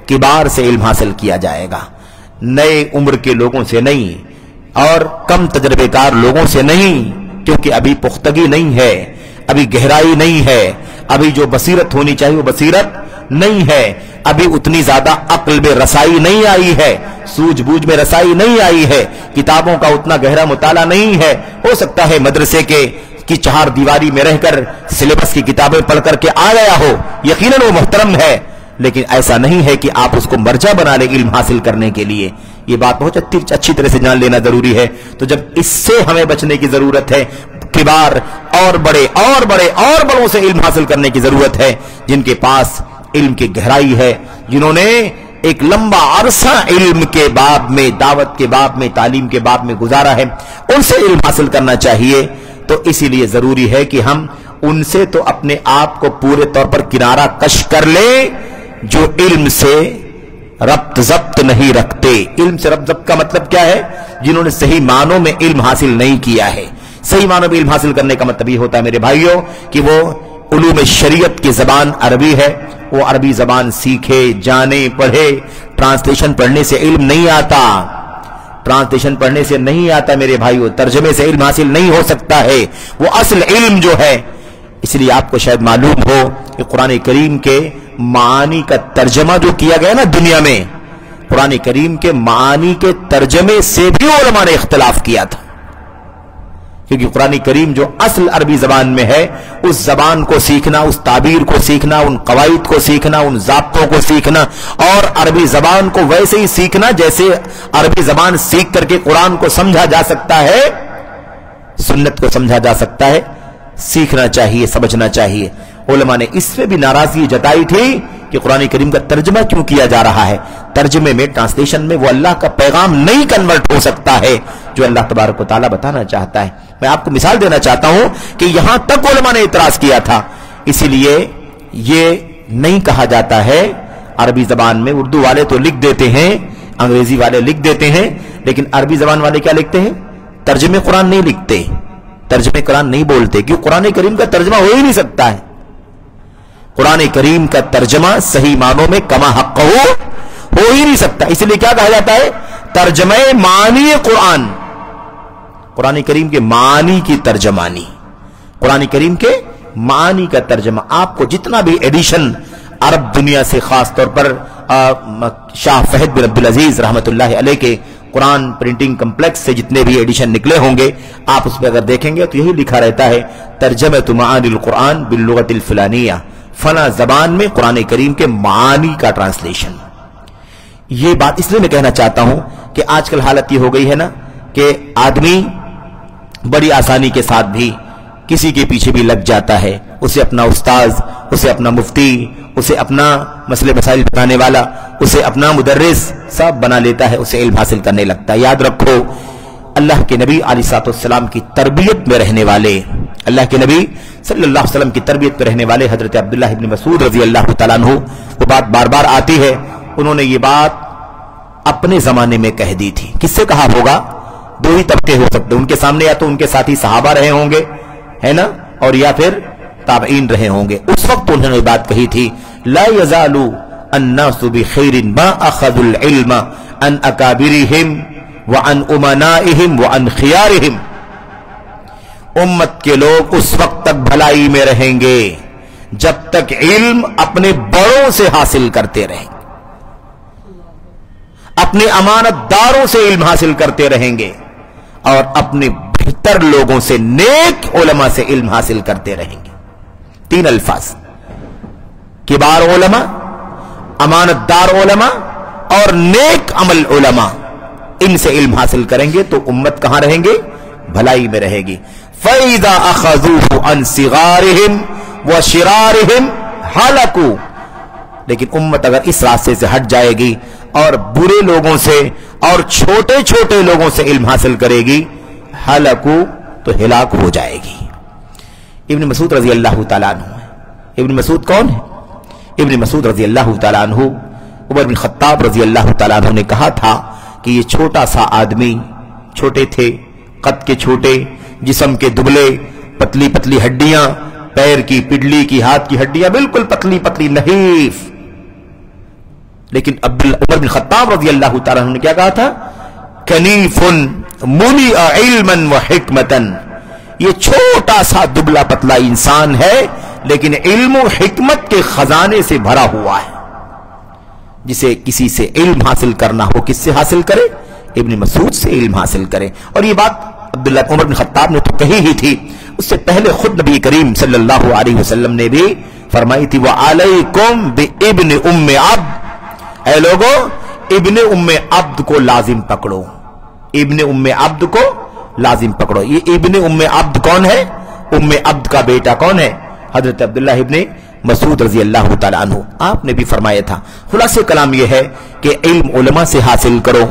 किबार से इल्म हासिल किया जाएगा, नए उम्र के लोगों से नहीं। اور کم تجربے کار لوگوں سے نہیں، کیونکہ ابھی پختگی نہیں ہے، ابھی گہرائی نہیں ہے، ابھی جو بصیرت ہونی چاہیے وہ بصیرت نہیں ہے، ابھی اتنی زیادہ عقل میں رسائی نہیں آئی ہے، سوجھ بوجھ میں رسائی نہیں آئی ہے، کتابوں کا اتنا گہرا مطالعہ نہیں ہے۔ ہو سکتا ہے مدرسے کی چہار دیواری میں رہ کر سلیبس کی کتابیں پڑھ کر کے آ گیا ہو، یقیناً وہ محترم ہے، لیکن ایسا نہیں ہے کہ آپ اس کو مرجع بنا لیں علم حاصل کرنے کے لیے۔ یہ بات بہت اچھی طرح سے جان لینا ضروری ہے۔ تو جب اس سے ہمیں بچنے کی ضرورت ہے، کبار اور بڑے اور بڑے اور بڑوں سے علم حاصل کرنے کی ضرورت ہے، جن کے پاس علم کی گہرائی ہے، جنہوں نے ایک لمبا عرصہ علم کے باب میں، دعوت کے باب میں، تعلیم کے باب میں گزارا ہے، ان سے علم حاصل کرنا چاہیے۔ تو اسی لیے ضروری ہے کہ ہم ان سے تو اپنے آپ کو پورے طور پر کنارہ کش کر لیں جو علم سے ربط ضبط نہیں رکھتے۔ علم سے ربط ضبط کا مطلب کیا ہے؟ جنہوں نے صحیح معنوں میں علم حاصل نہیں کیا ہے۔ صحیح معنوں میں علم حاصل کرنے کا مطلب یہ ہوتا ہے میرے بھائیوں کہ وہ علوم شریعت کی زبان عربی ہے، وہ عربی زبان سیکھے، جانے، پڑھے۔ ٹرانسلیشن پڑھنے سے علم نہیں آتا، ٹرانسلیشن پڑھنے سے نہیں آتا میرے بھائیوں، ترجمے سے علم حاصل نہیں ہو سکتا ہے۔ وہ اصل علم جو ہے، اس لیے آپ کو شاید معلوم ہو کہ قرآن کریم کے معانی کا ترجمہ جو کیا گیا نا دنیا میں، قرآن کریم کے معانی کے ترجمے سے بھی علماء نے اختلاف کیا تھا، کیونکہ قرآن کریم جو اصل عربی زبان میں ہے، اس زبان کو سیکھنا، اس تعبیر کو سیکھنا، ان قواعد کو سیکھنا، ان ضابطوں کو سیکھنا، اور عربی زبان کو ویسے ہی سیکھنا جیسے عربی زبان سیکھ کر کے قرآن کو سمجھا جا سکتا ہے، سنت کو سمجھا جا سکتا ہے، سیکھنا چاہیے، سمجھنا چاہیے۔ علماء نے اس میں بھی ناراضگی جتائی تھی کہ قرآن کریم کا ترجمہ کیوں کیا جا رہا ہے؟ ترجمے میں، ٹرانسلیشن میں وہ اللہ کا پیغام نہیں کنورٹ ہو سکتا ہے جو اللہ تبارک و تعالیٰ بتانا چاہتا ہے۔ میں آپ کو مثال دینا چاہتا ہوں کہ یہاں تک علماء نے اعتراض کیا تھا، اسی لیے یہ نہیں کہا جاتا ہے عربی زبان میں، اردو والے تو لکھ دیتے ہیں، انگریزی والے لکھ دیتے ہیں، لیکن عربی زبان والے کیا لکھتے ہیں؟ ترجمے قرآن نہیں لکھتے، ترجمے قرآن نہیں بولتے، کیوں؟ قرآن کریم کا ترجمہ ہو ہی نہیں سکتا ہے۔ قرآن کریم کا ترجمہ صحیح معنوں میں کما حق ہو ہی نہیں سکتا، اس لیے کیا کہا جاتا ہے؟ ترجمہ معنی قرآن، قرآن کریم کے معنی کی ترجمانی، قرآن کریم کے معنی کا ترجمہ۔ آپ کو جتنا بھی ایڈیشن عرب دنیا سے، خاص طور پر شاہ فہد بن عبدالعزیز رحمت اللہ علیہ کے قرآن پرنٹنگ کمپلیکس سے جتنے بھی ایڈیشن نکلے ہوں گے، آپ اس پہ اگر دیکھیں گے تو یہی لکھا رہتا ہے ترجمۃ معانی القرآن باللغۃ الفلانیہ، فلاں زبان میں قرآن کریم کے معانی کا ٹرانسلیشن۔ یہ بات اس لیے میں کہنا چاہتا ہوں کہ آج کل حالت یہ ہو گئی ہے نا کہ آدمی بڑی آسانی کے ساتھ بھی کسی کے پیچھے بھی لگ جاتا ہے، اسے اپنا استاذ، اسے اپنا مفتی، اسے اپنا مسئلے مسائل بتانے والا، اسے اپنا مدرس سب بنا لیتا ہے، اسے علم حاصل کرنے لگتا ہے۔ یاد رکھو، اللہ کے نبی علیہ الصلوۃ والسلام کی تربیت میں رہنے والے، اللہ کے نبی صلی اللہ علیہ وسلم کی تربیت میں رہنے والے حضرت عبداللہ ابن مسعود رضی اللہ تعالیٰ عنہ، وہ بات بار بار آتی ہے، انہوں نے یہ بات اپنے زمانے میں کہہ دی تھی۔ کس سے کہا ہوگا؟ دو ہی طبقے ہو سکتے، ان کے سامنے یا تو ان کے ساتھی صحابہ رہے ہوں گے، ہے نا، اور یا پھر تابعین رہے ہوں گے۔ اس وقت انہوں نے بات کہی تھی، لا يزال الناس بخير ما اخذوا العلم عن اکابرهم وعن امنائهم وعن خيارهم، امت کے لوگ اس وقت تک بھلائی میں رہیں گے جب تک علم اپنے بڑوں سے حاصل کرتے رہیں گے، اپنے امانت داروں سے علم حاصل کرتے رہیں گے، اور اپنے بہتر لوگوں سے، نیک علماء سے علم حاصل کرتے رہیں گے۔ تین الفاظ، کبار علماء، امانت دار علماء، اور نیک عمل علماء، ان سے علم حاصل کریں گے تو امت کہاں رہیں گے؟ بھلائی میں رہے گی۔ فَإِذَا أَخَذُوهُ عَنْ صِغَارِهِمْ وَشِرَارِهِمْ هَلَكُوا، لیکن امت اگر اس راستے سے ہٹ جائے گی اور برے لوگوں سے اور چھوٹے چھوٹے لوگوں سے علم حاصل کرے گی، ہلاکو، تو ہلاک ہو جائے گی۔ ابن مسعود رضی اللہ تعالیٰ عنہ، ابن مسعود کون ہے؟ ابن مسعود رضی اللہ تعالیٰ عنہ، عمر بن خطاب رضی اللہ تعالیٰ عنہ نے کہا تھا کہ یہ چھوٹا سا آدمی، چھوٹے تھے، قد کے چھوٹے، جسم کے دبلے، پتلی پتلی ہڈیاں، پیر کی، پڈلی کی، ہاتھ کی ہڈیاں بالکل پتلی پتلی، نحیف، لیکن عمر بن خطاب رضی اللہ تعالیٰ عنہ نے کیا کہا تھا؟ کنیف मुलिअ इल्मन व हिकमतन, ये छोटा सा दुबला पतला इंसान है लेकिन इल्म और हिकमत के खजाने से भरा हुआ है। जिसे किसी से इल्म हासिल करना हो, किससे हासिल करे? इब्न मसूद से इल्म हासिल करे। और ये बात अब्दुल्लाह उमर बिन खत्ताब ने तो कही ही थी, उससे पहले खुद नबी करीम सल्लल्लाहु अलैहि वसल्लम ने भी फरमाई थी, व अलैकुम बि इब्न उम्मे अब्द, ऐ लोगो इब्न उम्मे अब्द को लाजिम पकड़ो, इब्न उम्मे अब्द को लाजिम पकड़ो। ये इब्न उम्मे अब्द कौन है? उम्मे अब्द का बेटा कौन है? हजरत अब्दुल्लाह इब्न मसूद रजी अल्लाह तआला अन्हु। आपने भी फरमाया था। खुलासे कलाम यह है कि इल्म उलमा से हासिल करो।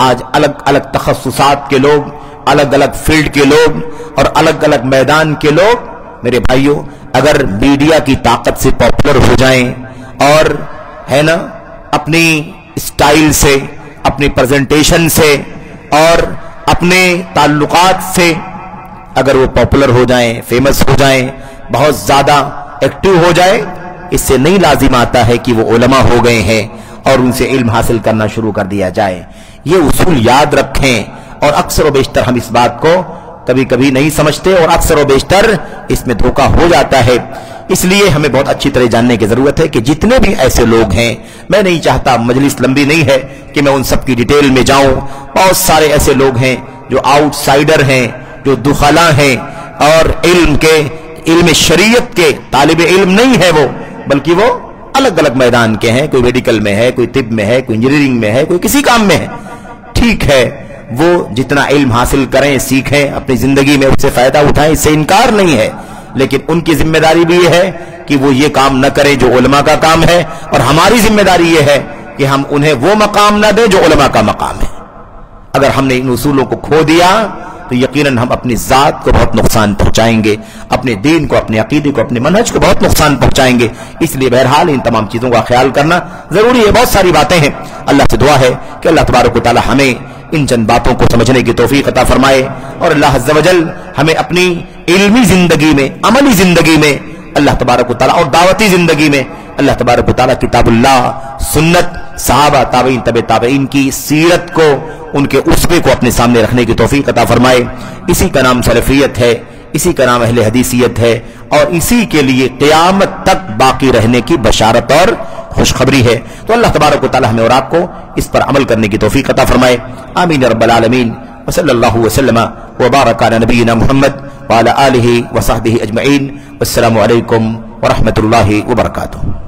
आज अलग अलग तखस्सुसात के लोग, अलग अलग फील्ड के लोग और अलग अलग मैदान के लोग, मेरे भाइयों, अगर मीडिया की ताकत से पॉपुलर हो जाएं और है ना अपनी स्टाइल से, अपनी प्रेजेंटेशन से और अपने ताल्लुकात से अगर वो पॉपुलर हो जाएं, फेमस हो जाएं, बहुत ज्यादा एक्टिव हो जाए, इससे नहीं लाजिम आता है कि वो उलमा हो गए हैं और उनसे इल्म हासिल करना शुरू कर दिया जाए। ये उसूल याद रखें। और अक्सर व बेशतर हम इस बात को कभी कभी नहीं समझते और अक्सर व बेशतर इसमें धोखा हो जाता है। इसलिए हमें बहुत अच्छी तरह जानने की जरूरत है कि जितने भी ऐसे लोग हैं, मैं नहीं चाहता, मजलिस लंबी नहीं है कि मैं उन सब की डिटेल में जाऊं। बहुत सारे ऐसे लोग हैं जो आउटसाइडर हैं, जो दुखला हैं और इल्म शरीयत के तालिब इल्म नहीं है वो, बल्कि वो अलग अलग मैदान के हैं। कोई मेडिकल में है, कोई तिब में है, कोई इंजीनियरिंग में है, कोई किसी काम में है। ठीक है, वो जितना इल्म हासिल करें, सीखें, अपनी जिंदगी में उससे फायदा उठाएं, इससे इनकार नहीं है, लेकिन उनकी जिम्मेदारी भी ये है कि वो ये काम न करें जो उलमा का काम है, और हमारी जिम्मेदारी ये है कि हम उन्हें वो मकाम न दें जो उलमा का मकाम है। अगर हमने इन उसूलों को खो दिया तो यकीनन हम अपनी जात को बहुत नुकसान पहुंचाएंगे, अपने दीन को, अपने अकीदे को, अपने मनहज को बहुत नुकसान पहुंचाएंगे। इसलिए बहरहाल इन तमाम चीजों का ख्याल करना जरूरी है। बहुत सारी बातें हैं, अल्लाह से दुआ है कि अल्लाह तबारक व तआला हमें इन चंद बातों को समझने की तौफीक अता फरमाए और अल्लाह अज़्ज़ व जल हमें अपनी इल्मी जिंदगी में, अमली जिंदगी में अल्लाह तबारक व तआला और दावती जिंदगी में अल्लाह तबारक व तआला किताबुल्लाह, सुन्नत, सहाबा, ताबईन, तबे ताबईन की सीरत को, उनके उसवे को अपने सामने रखने की तौफीक अता फरमाए। इसी का नाम सलफियत है, इसी का नाम अहले हदीसियत है और इसी के लिए क़यामत तक बाकी रहने की बशारत और खुशखबरी है। तो अल्लाह तबारक व तआला हमें और आपको इस पर अमल करने की तौफीक अता फरमाए। आमीन या रब्बल आलमीन। व सल्लल्लाहु वसल्लम व बारक अला नबीना मुहम्मद व अला आलिहि व सहबिहि अजमईन। वस्सलामु अलैकुम व रहमतुल्लाहि व बरकातुहू।